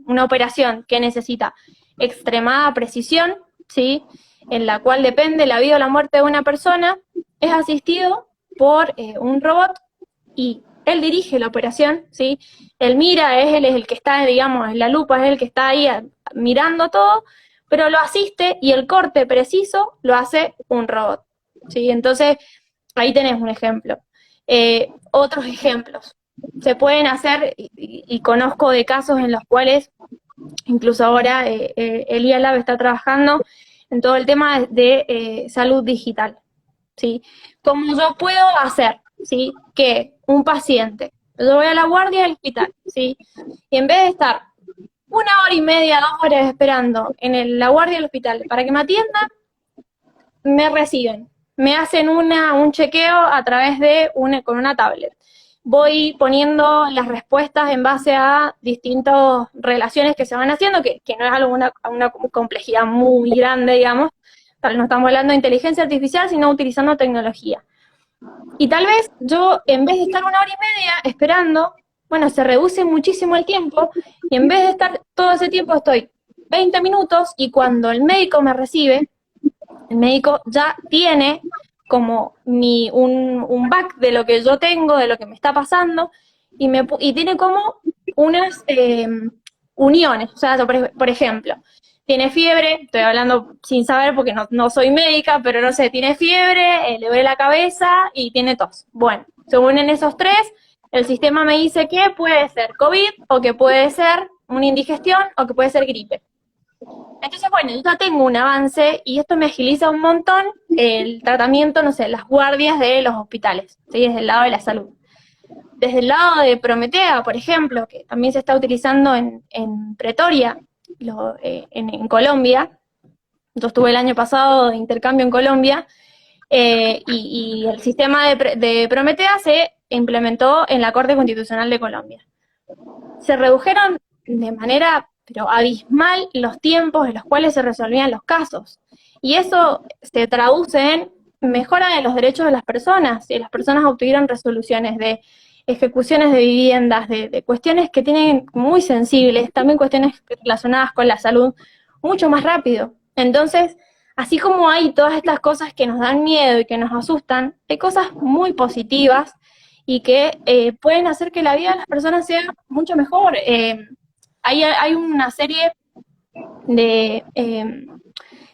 una operación que necesita extremada precisión, ¿sí? En la cual depende la vida o la muerte de una persona, es asistido por un robot y él dirige la operación, ¿sí? Él mira, él es el que está, digamos, en la lupa, es el que está ahí mirando todo, pero lo asiste y el corte preciso lo hace un robot, ¿sí? Entonces, ahí tenés un ejemplo. Otros ejemplos. Se pueden hacer, y conozco de casos en los cuales, incluso ahora, el IALAB está trabajando en todo el tema de salud digital, ¿sí? Como yo puedo hacer, ¿sí? Que un paciente, yo voy a la guardia del hospital, ¿sí? Y en vez de estar 1 hora y media, 2 horas esperando en la guardia del hospital para que me atiendan, me reciben, me hacen un chequeo a través de con una tablet. Voy poniendo las respuestas en base a distintas relaciones que se van haciendo, que no es algo una complejidad muy grande, digamos. No estamos hablando de inteligencia artificial, sino utilizando tecnología. Y tal vez yo, en vez de estar 1 hora y media esperando, bueno, se reduce muchísimo el tiempo, y en vez de estar todo ese tiempo estoy 20 minutos, y cuando el médico me recibe, el médico ya tiene como un back de lo que yo tengo, de lo que me está pasando, y tiene como unas uniones. O sea, por ejemplo, tiene fiebre, estoy hablando sin saber porque no soy médica, pero no sé, tiene fiebre, le duele la cabeza y tiene tos. Bueno, se unen esos tres, el sistema me dice que puede ser COVID, o que puede ser una indigestión, o que puede ser gripe. Entonces, bueno, yo ya tengo un avance y esto me agiliza un montón el tratamiento, no sé, las guardias de los hospitales, ¿sí? Desde el lado de la salud. Desde el lado de Prometea, por ejemplo, que también se está utilizando en Pretoria, en Colombia. Yo estuve el año pasado de intercambio en Colombia, y el sistema de Prometea se implementó en la Corte Constitucional de Colombia. Se redujeron de manera pero abismal los tiempos en los cuales se resolvían los casos. Y eso se traduce en mejora de los derechos de las personas, y las personas obtuvieron resoluciones de ejecuciones de viviendas, de cuestiones que tienen muy sensibles, también cuestiones relacionadas con la salud, mucho más rápido. Entonces, así como hay todas estas cosas que nos dan miedo y que nos asustan, hay cosas muy positivas y que pueden hacer que la vida de las personas sea mucho mejor. Hay una serie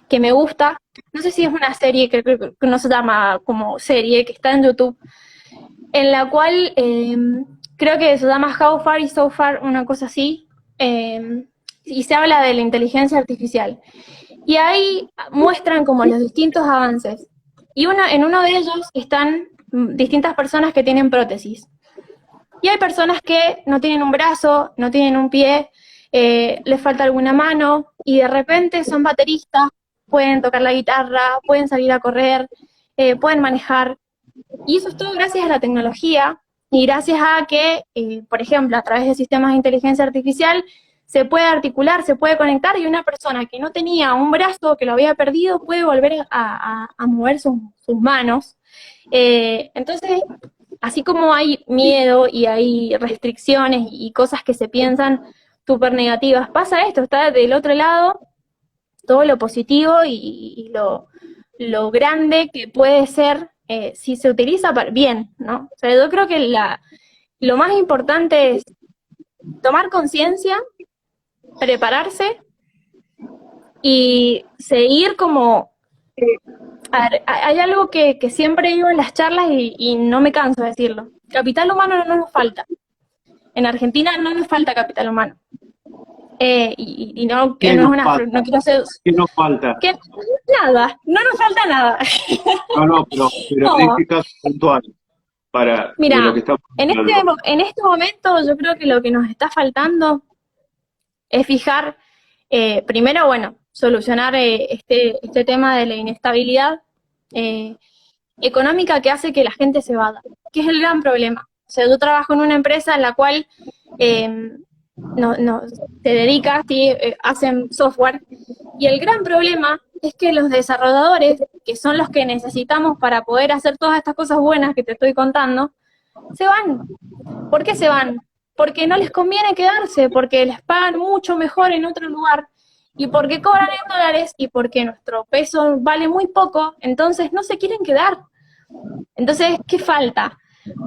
que me gusta, no sé si es una serie que no se llama como serie, que está en YouTube, en la cual creo que se llama How Far is So Far, una cosa así, y se habla de la inteligencia artificial. Y ahí muestran como los distintos avances. Y en uno de ellos están distintas personas que tienen prótesis. Y hay personas que no tienen un brazo, no tienen un pie, les falta alguna mano, y de repente son bateristas, pueden tocar la guitarra, pueden salir a correr, pueden manejar. Y eso es todo gracias a la tecnología y gracias a que, por ejemplo, a través de sistemas de inteligencia artificial, se puede articular, se puede conectar, y una persona que no tenía un brazo, que lo había perdido, puede volver a mover sus manos. Entonces, así como hay miedo y hay restricciones y cosas que se piensan súper negativas, pasa esto, está del otro lado todo lo positivo y lo grande que puede ser si se utiliza bien, ¿no? O sea, yo creo que lo más importante es tomar conciencia, prepararse y seguir como... A ver, hay algo que siempre digo en las charlas y no me canso de decirlo. Capital humano no nos falta. En Argentina no nos falta capital humano. y no, que ¿Qué no es nos una, falta? no quiero ser, ¿Qué nos falta? que nada, no nos falta nada. No, no, pero en No, este caso puntual, para de lo que mira, estamos en hablando. en este momento yo creo que lo que nos está faltando es fijar, primero, bueno, solucionar este tema de la inestabilidad eh, económica que hace que la gente se vada, que es el gran problema. O sea, yo trabajo en una empresa en la cual eh, no, te dedicas y hacen software, y el gran problema es que los desarrolladores, que son los que necesitamos para poder hacer todas estas cosas buenas que te estoy contando, se van. ¿Por qué se van? Porque no les conviene quedarse, porque les pagan mucho mejor en otro lugar y porque cobran en dólares y porque nuestro peso vale muy poco, entonces no se quieren quedar. Entonces, ¿qué falta?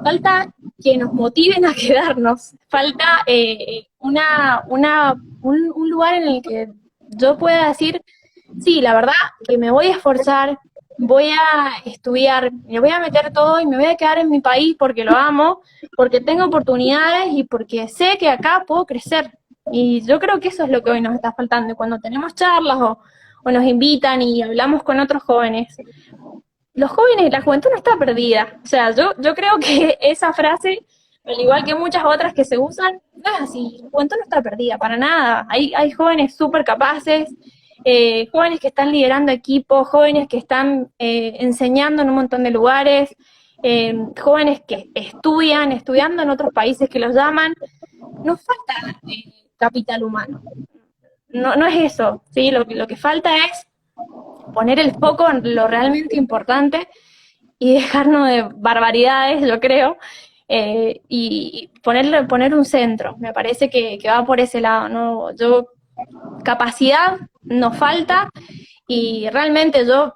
Falta que nos motiven a quedarnos, falta un lugar en el que yo pueda decir, sí, la verdad que me voy a esforzar, voy a estudiar, me voy a meter todo y me voy a quedar en mi país porque lo amo, porque tengo oportunidades y porque sé que acá puedo crecer. Y yo creo que eso es lo que hoy nos está faltando. Y cuando tenemos charlas o nos invitan y hablamos con otros jóvenes, los jóvenes, la juventud no está perdida. O sea, yo creo que esa frase, al igual que muchas otras que se usan, no es así. La juventud no está perdida, para nada. Hay jóvenes súper capaces, jóvenes que están liderando equipos, jóvenes que están enseñando en un montón de lugares, jóvenes que estudiando en otros países que los llaman. Nos falta capital humano. No, no es eso, ¿sí? Lo que falta es poner el foco en lo realmente importante y dejarnos de barbaridades, yo creo, y poner un centro. Me parece que va por ese lado, ¿no? Capacidad nos falta y realmente yo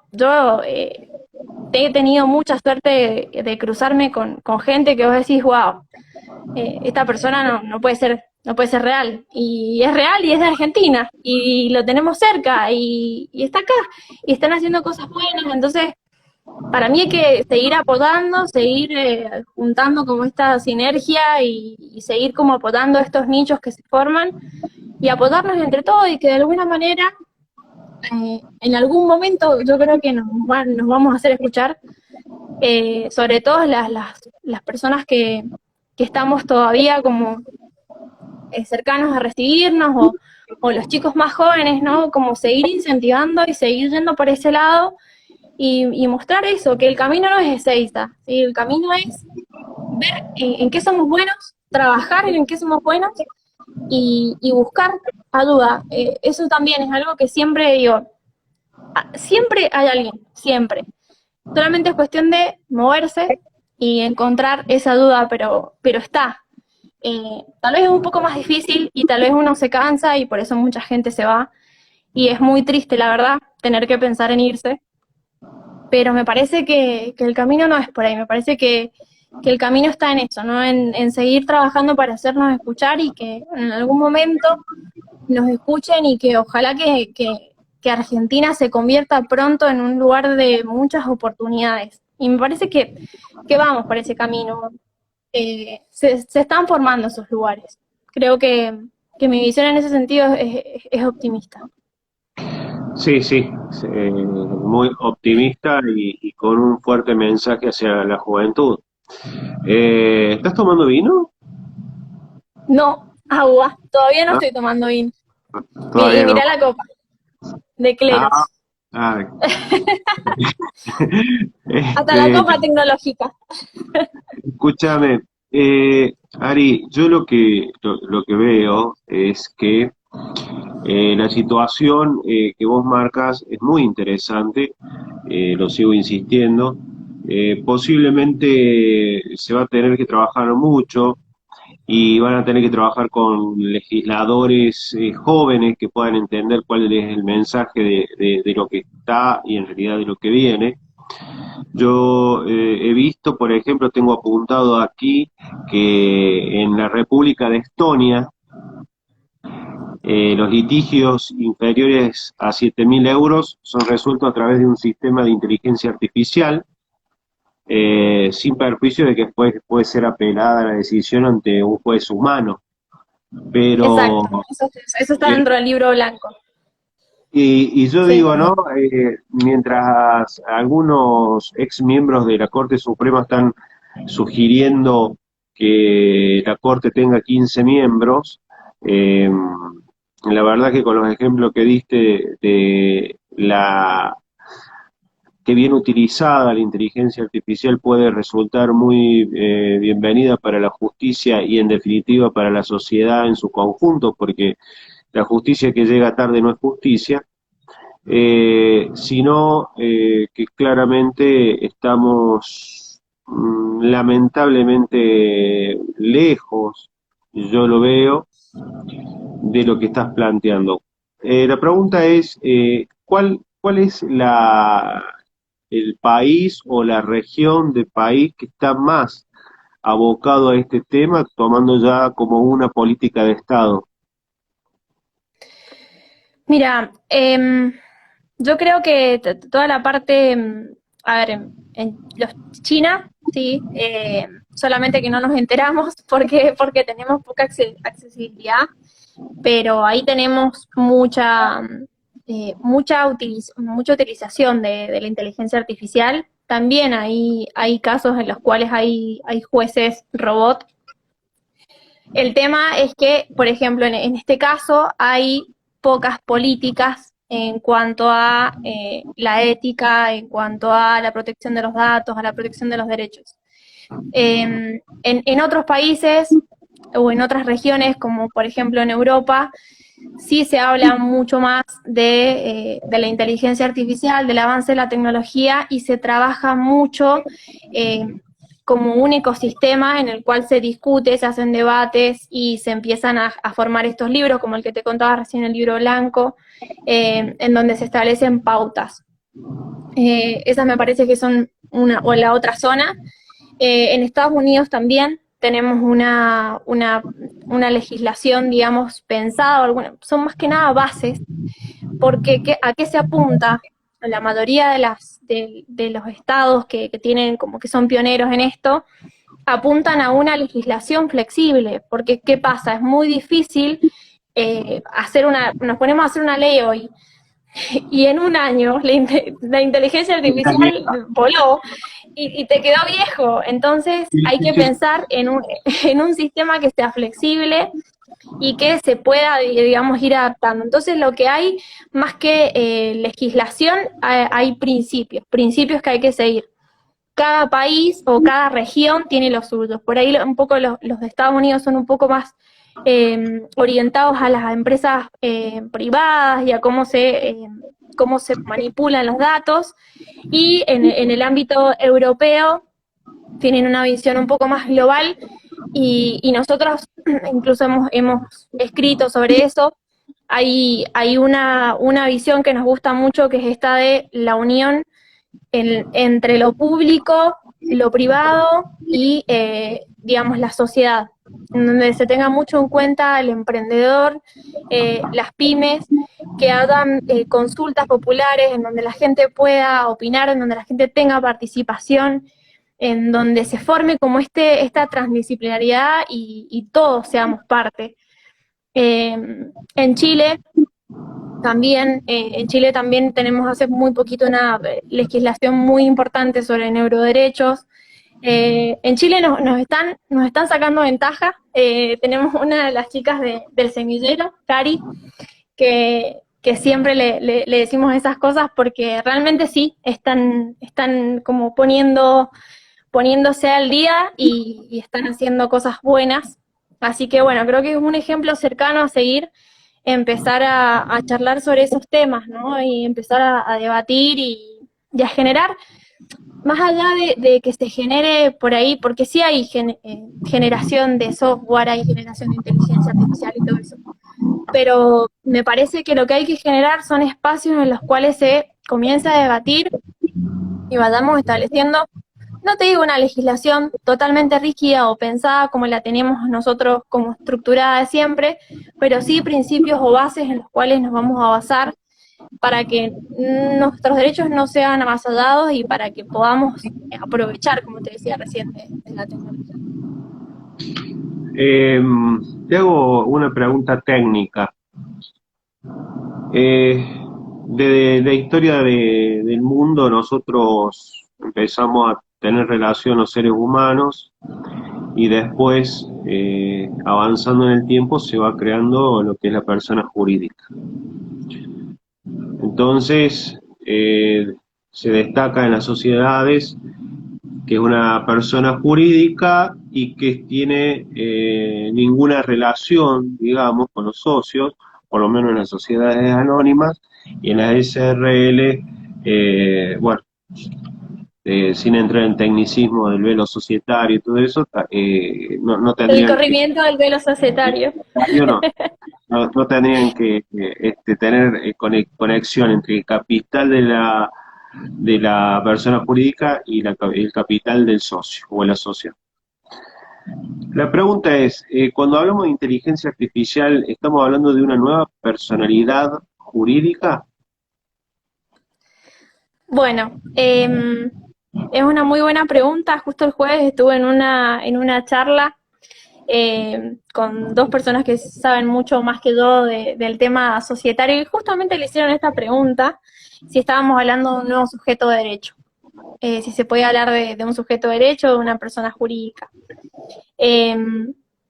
he tenido mucha suerte de cruzarme con gente que vos decís, wow, esta persona no puede ser, no puede ser real. Y es real y es de Argentina. Y lo tenemos cerca y está acá. Y están haciendo cosas buenas. Entonces, para mí hay que seguir apoyando, seguir juntando como esta sinergia y seguir como apoyando estos nichos que se forman y apoyarnos entre todos y que de alguna manera en algún momento yo creo que nos vamos a hacer escuchar, sobre todo las personas que estamos todavía como cercanos a recibirnos o los chicos más jóvenes, ¿no? Como seguir incentivando y seguir yendo por ese lado y mostrar eso, que el camino no es Ezeiza, ¿sí? El camino es ver en qué somos buenos, trabajar en qué somos buenos y buscar ayuda. Eso también es algo que siempre digo, siempre hay alguien, siempre. Solamente es cuestión de moverse y encontrar esa duda, pero está. Tal vez es un poco más difícil y tal vez uno se cansa y por eso mucha gente se va. Y es muy triste, la verdad, tener que pensar en irse. Pero me parece que el camino no es por ahí, me parece que el camino está en eso, ¿no? En seguir trabajando para hacernos escuchar y que en algún momento nos escuchen y que ojalá que Argentina se convierta pronto en un lugar de muchas oportunidades. Y me parece que vamos por ese camino. Se están formando esos lugares. Creo que mi visión en ese sentido es optimista. Sí, sí, muy optimista y con un fuerte mensaje hacia la juventud. ¿Estás tomando vino? No, agua. Todavía no estoy tomando vino. Y Todavía no. mirá la copa de Ah, cleros. ah, Hasta la este, copa tecnológica. escúchame, Ari, yo lo que veo es que la situación que vos marcas es muy interesante, lo sigo insistiendo. Posiblemente se va a tener que trabajar mucho y van a tener que trabajar con legisladores jóvenes que puedan entender cuál es el mensaje de lo que está y en realidad de lo que viene. Yo he visto, por ejemplo, tengo apuntado aquí que en la República de Estonia los litigios inferiores a 7.000 euros son resueltos a través de un sistema de inteligencia artificial, sin perjuicio de que después puede ser apelada la decisión ante un juez humano. pero Exacto, eso está eh, dentro del libro blanco. y yo Sí. digo, ¿no? Mientras algunos ex miembros de la Corte Suprema están sugiriendo que la Corte tenga 15 miembros, eh, la verdad que con los ejemplos que diste de la que bien utilizada la inteligencia artificial puede resultar muy bienvenida para la justicia y en definitiva para la sociedad en su conjunto, porque la justicia que llega tarde no es justicia, sino que claramente estamos lamentablemente lejos, yo lo veo, de lo que estás planteando. La pregunta es, ¿cuál es el país o la región de país que está más abocado a este tema, tomando ya como una política de Estado? Mira, yo creo que toda la parte, a ver, China, sí, solamente que no nos enteramos porque tenemos poca accesibilidad, pero ahí tenemos mucha utilización de la inteligencia artificial. También hay casos en los cuales hay jueces robot. El tema es que, por ejemplo, en este caso hay pocas políticas en cuanto a la ética, en cuanto a la protección de los datos, a la protección de los derechos. En otros países o en otras regiones, como por ejemplo en Europa, sí se habla mucho más de la inteligencia artificial, del avance de la tecnología y se trabaja mucho eh, como un ecosistema en el cual se discute, se hacen debates y se empiezan a formar estos libros, como el que te contaba recién, el libro blanco, en donde se establecen pautas. Esas me parece que son una o la otra zona. En Estados Unidos también tenemos una legislación, digamos, pensada, son más que nada bases, porque ¿a qué se apunta? La mayoría de los estados que tienen como que son pioneros en esto, apuntan a una legislación flexible, porque ¿qué pasa? Es muy difícil nos ponemos a hacer una ley hoy y en un año la inteligencia artificial voló y te quedó viejo. Entonces hay que pensar en un sistema que sea flexible y que se pueda, digamos, ir adaptando. Entonces lo que hay, más que legislación, hay principios que hay que seguir. Cada país o cada región tiene los suyos. Por ahí un poco los de Estados Unidos son un poco más orientados a las empresas privadas y a cómo se manipulan los datos. Y en el ámbito europeo tienen una visión un poco más global y nosotros incluso hemos escrito sobre eso. Hay una visión que nos gusta mucho, que es esta de la unión entre lo público, lo privado y, digamos, la sociedad, en donde se tenga mucho en cuenta el emprendedor, las pymes, que hagan consultas populares, en donde la gente pueda opinar, en donde la gente tenga participación, en donde se forme como esta transdisciplinariedad y todos seamos parte. En Chile en Chile también tenemos hace muy poquito una legislación muy importante sobre neuroderechos. En Chile nos están sacando ventaja. Tenemos una de las chicas del semillero, Cari, que siempre le decimos esas cosas porque realmente sí, están como poniéndose al día y están haciendo cosas buenas. Así que bueno, creo que es un ejemplo cercano a seguir, empezar a charlar sobre esos temas, ¿no? Y empezar a debatir y a generar, más allá de que se genere por ahí, porque sí hay generación de software, hay generación de inteligencia artificial y todo eso, pero me parece que lo que hay que generar son espacios en los cuales se comience a debatir y vayamos estableciendo, no te digo una legislación totalmente rígida o pensada como la tenemos nosotros como estructurada de siempre, pero sí principios o bases en los cuales nos vamos a basar para que nuestros derechos no sean avasallados y para que podamos aprovechar, como te decía recién, de la tecnología. Eh, Te hago una pregunta técnica. De la historia del mundo, nosotros empezamos a tener relación los seres humanos y después, avanzando en el tiempo, se va creando lo que es la persona jurídica. Entonces, se destaca en las sociedades que es una persona jurídica y que tiene ninguna relación, digamos, con los socios, por lo menos en las sociedades anónimas y en las SRL, bueno, sin entrar en tecnicismo del velo societario y todo eso, no El tendrían que, corrimiento del velo societario. no, no tendrían que tener conexión entre el capital de la persona jurídica y el capital del socio o el socio. La pregunta es, cuando hablamos de inteligencia artificial, ¿estamos hablando de una nueva personalidad jurídica? Bueno, es una muy buena pregunta. Justo el jueves estuve en una charla con dos personas que saben mucho más que yo del tema societario y justamente le hicieron esta pregunta, si estábamos hablando de un nuevo sujeto de derecho, si se puede hablar de un sujeto de derecho o de una persona jurídica. Eh,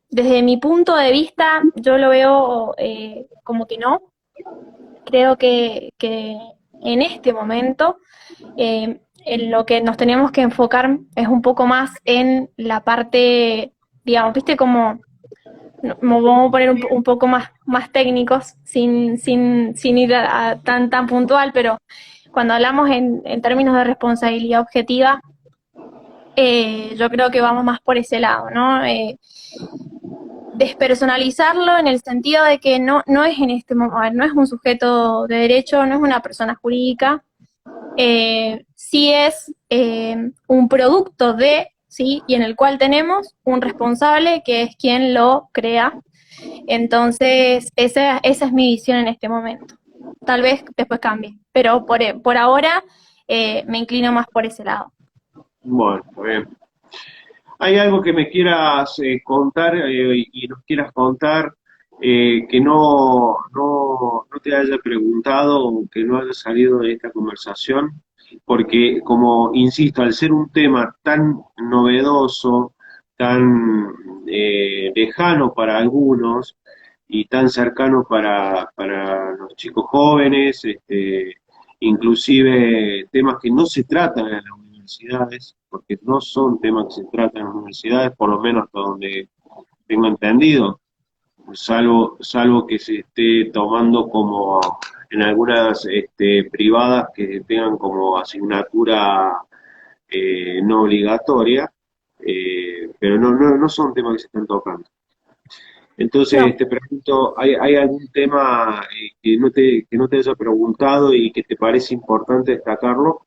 Desde mi punto de vista, yo lo veo como que no. Creo que en este momento en lo que nos tenemos que enfocar es un poco más en la parte, digamos, viste, como vamos a poner un poco más técnicos, sin ir a tan puntual, pero cuando hablamos en términos de responsabilidad objetiva, yo creo que vamos más por ese lado, ¿no? Despersonalizarlo en el sentido de que no es en este momento, no es un sujeto de derecho, no es una persona jurídica, sí es un producto de, ¿sí? Y en el cual tenemos un responsable que es quien lo crea. Entonces, esa es mi visión en este momento. Tal vez después cambie, pero por ahora me inclino más por ese lado. Bueno, bien. ¿Hay algo que me quieras contar y nos quieras contar que no te haya preguntado o que no haya salido de esta conversación? Porque, como insisto, al ser un tema tan novedoso, tan lejano para algunos y tan cercano para los chicos jóvenes, inclusive temas que no se tratan en las universidades, porque no son temas que se tratan en las universidades, por lo menos hasta donde tengo entendido, salvo que se esté tomando como en algunas privadas que tengan como asignatura no obligatoria, pero no son temas que se están tocando. Entonces, No. te pregunto, ¿hay algún tema que no te haya preguntado y que te parece importante destacarlo?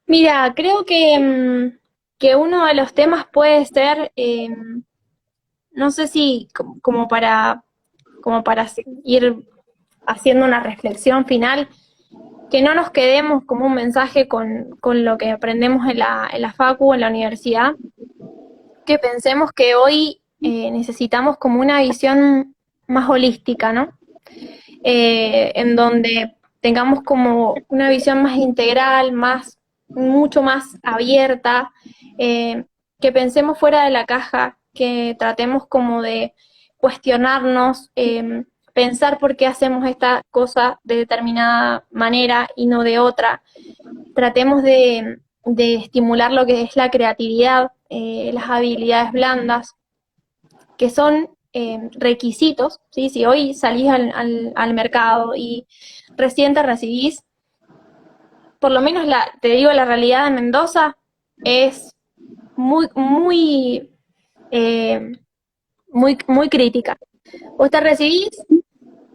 Mira, creo que uno de los temas puede ser, no sé si como para ir haciendo una reflexión final, que no nos quedemos como un mensaje con lo que aprendemos en la facu, en la universidad, que pensemos que hoy necesitamos como una visión más holística, ¿no? En donde tengamos como una visión más integral, mucho más abierta, que pensemos fuera de la caja, que tratemos como de cuestionarnos, pensar por qué hacemos esta cosa de determinada manera y no de otra. Tratemos de estimular lo que es la creatividad, las habilidades blandas, que son requisitos, ¿sí? Si hoy salís al mercado y recién te recibís, por lo menos te digo, la realidad de Mendoza es muy, eh, muy crítica. Vos te recibís,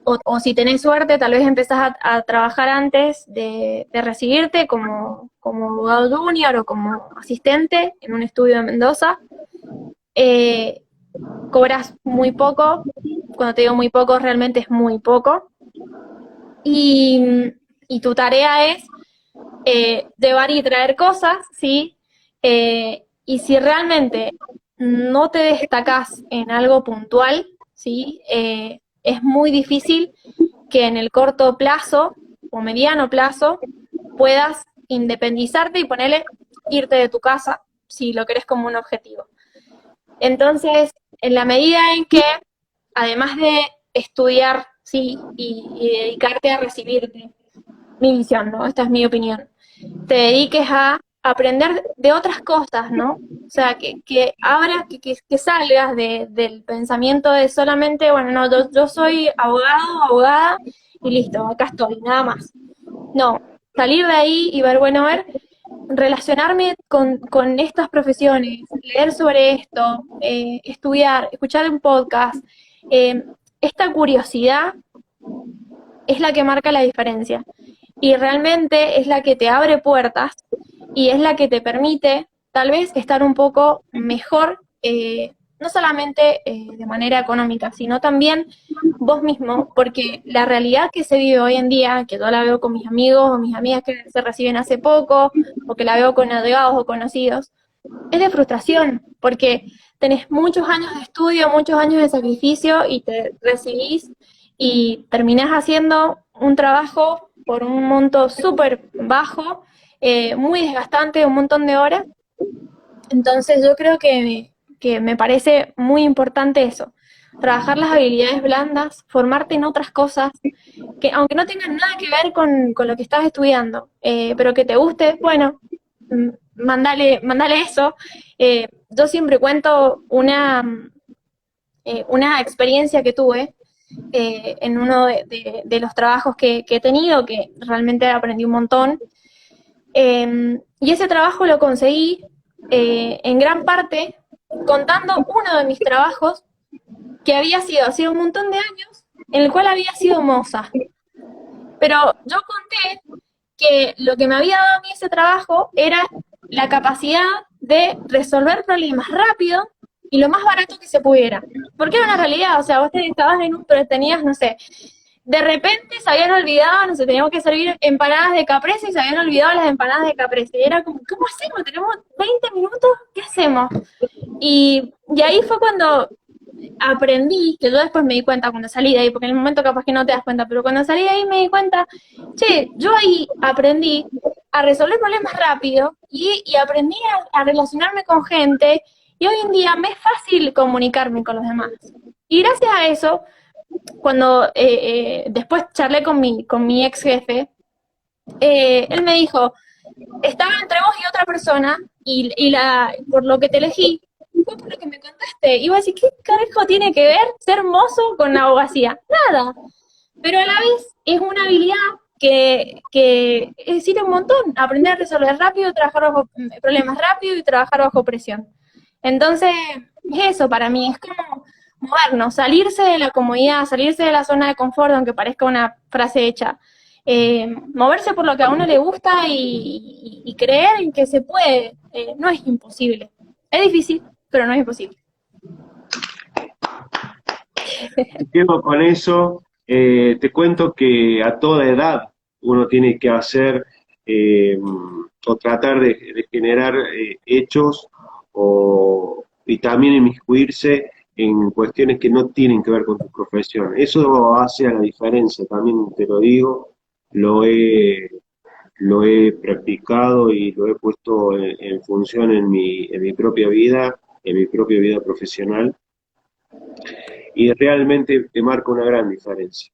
o si tenés suerte, tal vez empezás a trabajar antes de recibirte como abogado junior o como asistente en un estudio de Mendoza. Eh, Cobras muy poco, cuando te digo muy poco, realmente es muy poco, y, y tu tarea es llevar y traer cosas, ¿sí? Y si realmente no te destacás en algo puntual, ¿sí? Es muy difícil que en el corto plazo o mediano plazo puedas independizarte y ponerle irte de tu casa si lo querés como un objetivo. Entonces, en la medida en que, además de estudiar, sí, y dedicarte a recibirte, mi visión, ¿no? Esta es mi opinión, te dediques a aprender de otras cosas, ¿no? O sea, que abras, que salgas del pensamiento de solamente, bueno, no, yo soy abogado, abogada, y listo, acá estoy, nada más. No, salir de ahí y ver, bueno, a ver, relacionarme con estas profesiones, leer sobre esto, estudiar, escuchar un podcast, eh, esta curiosidad es la que marca la diferencia y realmente es la que te abre puertas y es la que te permite tal vez estar un poco mejor, no solamente de manera económica, sino también vos mismo, porque la realidad que se vive hoy en día, que yo la veo con mis amigos o mis amigas que se reciben hace poco, o que la veo con allegados o conocidos, es de frustración, porque tenés muchos años de estudio, muchos años de sacrificio y te recibís y terminás haciendo un trabajo por un monto súper bajo, muy desgastante, un montón de horas. Entonces yo creo que me parece muy importante eso, trabajar las habilidades blandas, formarte en otras cosas, que aunque no tengan nada que ver con lo que estás estudiando, pero que te guste, bueno, mandale eso. Yo siempre cuento una experiencia que tuve en uno de los trabajos que he tenido, que realmente aprendí un montón. Y ese trabajo lo conseguí en gran parte contando uno de mis trabajos que había sido hace un montón de años, en el cual había sido moza. Pero yo conté que lo que me había dado a mí ese trabajo era la capacidad de resolver problemas rápido y lo más barato que se pudiera. Porque era una realidad, o sea, vos estabas en un, pero tenías, no sé, de repente se habían olvidado, no sé, teníamos que servir empanadas de caprese y se habían olvidado las empanadas de caprese. Y era como, ¿cómo hacemos? Tenemos 20 minutos, ¿qué hacemos? Y ahí fue cuando aprendí, que yo después me di cuenta cuando salí de ahí, porque en el momento capaz que no te das cuenta, pero cuando salí de ahí me di cuenta, che, yo ahí aprendí a resolver problemas rápido y aprendí a relacionarme con gente y hoy en día me es fácil comunicarme con los demás. Y gracias a eso, cuando después charlé con mi ex jefe, él me dijo, estaba entre vos y otra persona por lo que te elegí fue por lo que me contaste. Y vos decís, ¿qué carajo tiene que ver ser mozo con la abogacía? Nada. Pero a la vez es una habilidad que sirve un montón. Aprender a resolver rápido, trabajar bajo problemas rápido y trabajar bajo presión. Entonces, es eso para mí, es como movernos, salirse de la comodidad, salirse de la zona de confort, aunque parezca una frase hecha. Moverse por lo que a uno le gusta y creer en que se puede, no es imposible. Es difícil, pero no es imposible. Quedo con eso. Te cuento que a toda edad uno tiene que hacer o tratar de generar hechos y también inmiscuirse en cuestiones que no tienen que ver con tu profesión. Eso hace a la diferencia, también te lo digo, lo he, lo he practicado y lo he puesto en función en mi propia vida, en mi propia vida profesional, y realmente te marca una gran diferencia.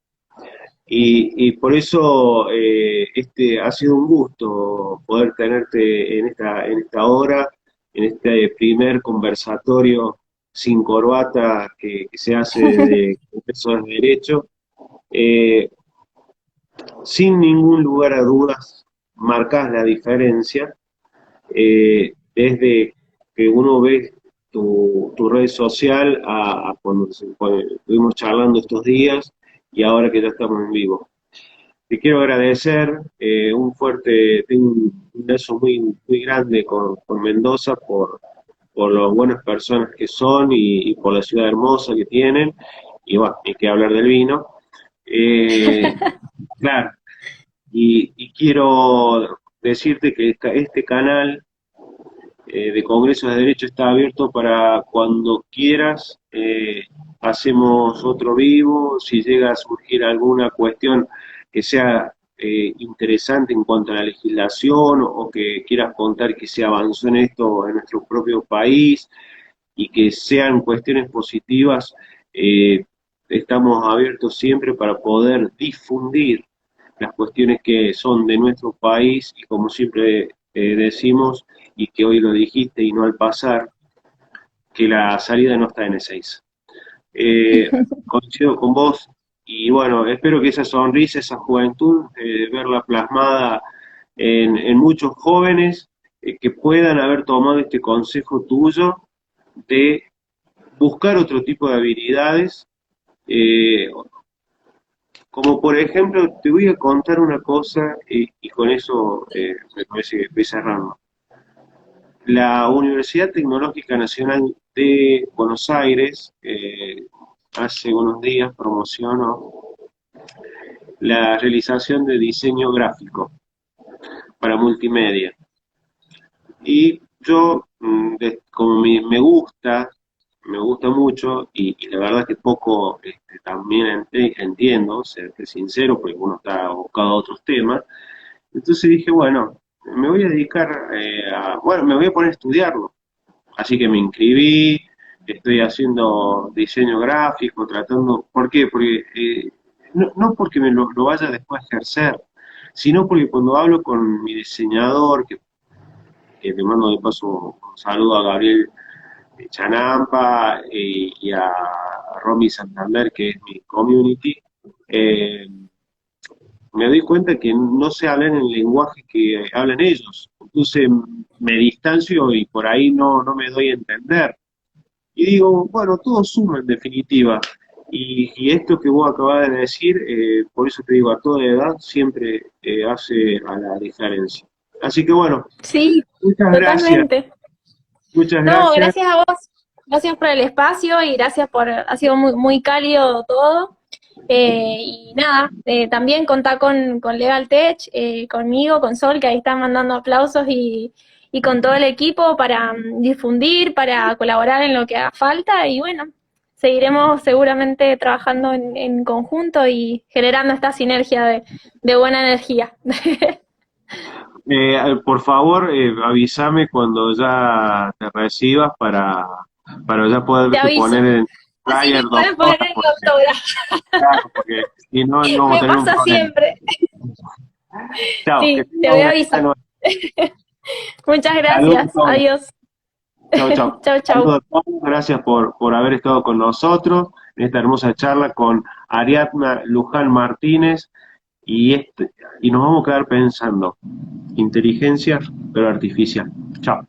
Y por eso este ha sido un gusto poder tenerte en esta hora, en este primer conversatorio sin corbata que se hace desde Congreso de Derecho. Eh, Sin ningún lugar a dudas, marcas la diferencia desde que uno ve tu red social a cuando estuvimos charlando estos días y ahora que ya estamos en vivo. Te quiero agradecer, tengo un beso muy grande con Mendoza por las buenas personas que son y por la ciudad hermosa que tienen, y bueno, hay que hablar del vino. Eh, claro, y quiero decirte que este canal de Congresos de Derecho está abierto para cuando quieras. Hacemos otro vivo, si llega a surgir alguna cuestión que sea interesante en cuanto a la legislación o que quieras contar que se avanzó en esto en nuestro propio país y que sean cuestiones positivas, estamos abiertos siempre para poder difundir las cuestiones que son de nuestro país y como siempre decimos, y que hoy lo dijiste y no al pasar, que la salida no está en E6. Coincido con vos y bueno, espero que esa sonrisa, esa juventud, verla plasmada en muchos jóvenes que puedan haber tomado este consejo tuyo de buscar otro tipo de habilidades, eh, como por ejemplo, te voy a contar una cosa y con eso me parece que voy cerrando. La Universidad Tecnológica Nacional de Buenos Aires hace unos días promocionó la realización de diseño gráfico para multimedia. Y yo, como me gusta mucho y la verdad que poco también entiendo, ser sincero, porque uno está abocado a otros temas. Entonces dije, bueno, me voy a dedicar bueno, me voy a poner a estudiarlo. Así que me inscribí, estoy haciendo diseño gráfico, tratando, ¿por qué? Porque, no porque lo vaya después a ejercer, sino porque cuando hablo con mi diseñador, que le mando de paso un saludo a Gabriel Chanampa y a Romy Santander, que es mi community, eh, me doy cuenta que no sé hablar en el lenguaje que hablan ellos. Entonces me distancio y por ahí no me doy a entender. Y digo, bueno, todo suma en definitiva. Y esto que vos acabas de decir, por eso te digo, a toda edad siempre hace a la diferencia. Así que bueno, Sí, muchas gracias, totalmente. muchas No, gracias. gracias a vos. Gracias por el espacio y gracias por, ha sido muy, muy cálido todo. Y nada, también contá con Legal Tech, conmigo, con Sol, que ahí están mandando aplausos y con todo el equipo para difundir, para colaborar en lo que haga falta y bueno, seguiremos seguramente trabajando en conjunto y generando esta sinergia de buena energía. Por favor, avísame cuando ya te recibas para ya Te poderte aviso. poner en Así flyer me pueden poner doctora, en mi porque, autógrafo. claro, porque si no, no vamos a Me tener un pasa problema. siempre. Chao, que Sí, te tengas voy una a linda avisar. noche. Muchas Saludos a gracias. todos. Adiós. Chao, chao. Chau, chau. Saludos a todos. Gracias por haber estado con nosotros en esta hermosa charla con Ariadna Luján Martínez. Y nos vamos a quedar pensando, inteligencia, pero artificial. Chao.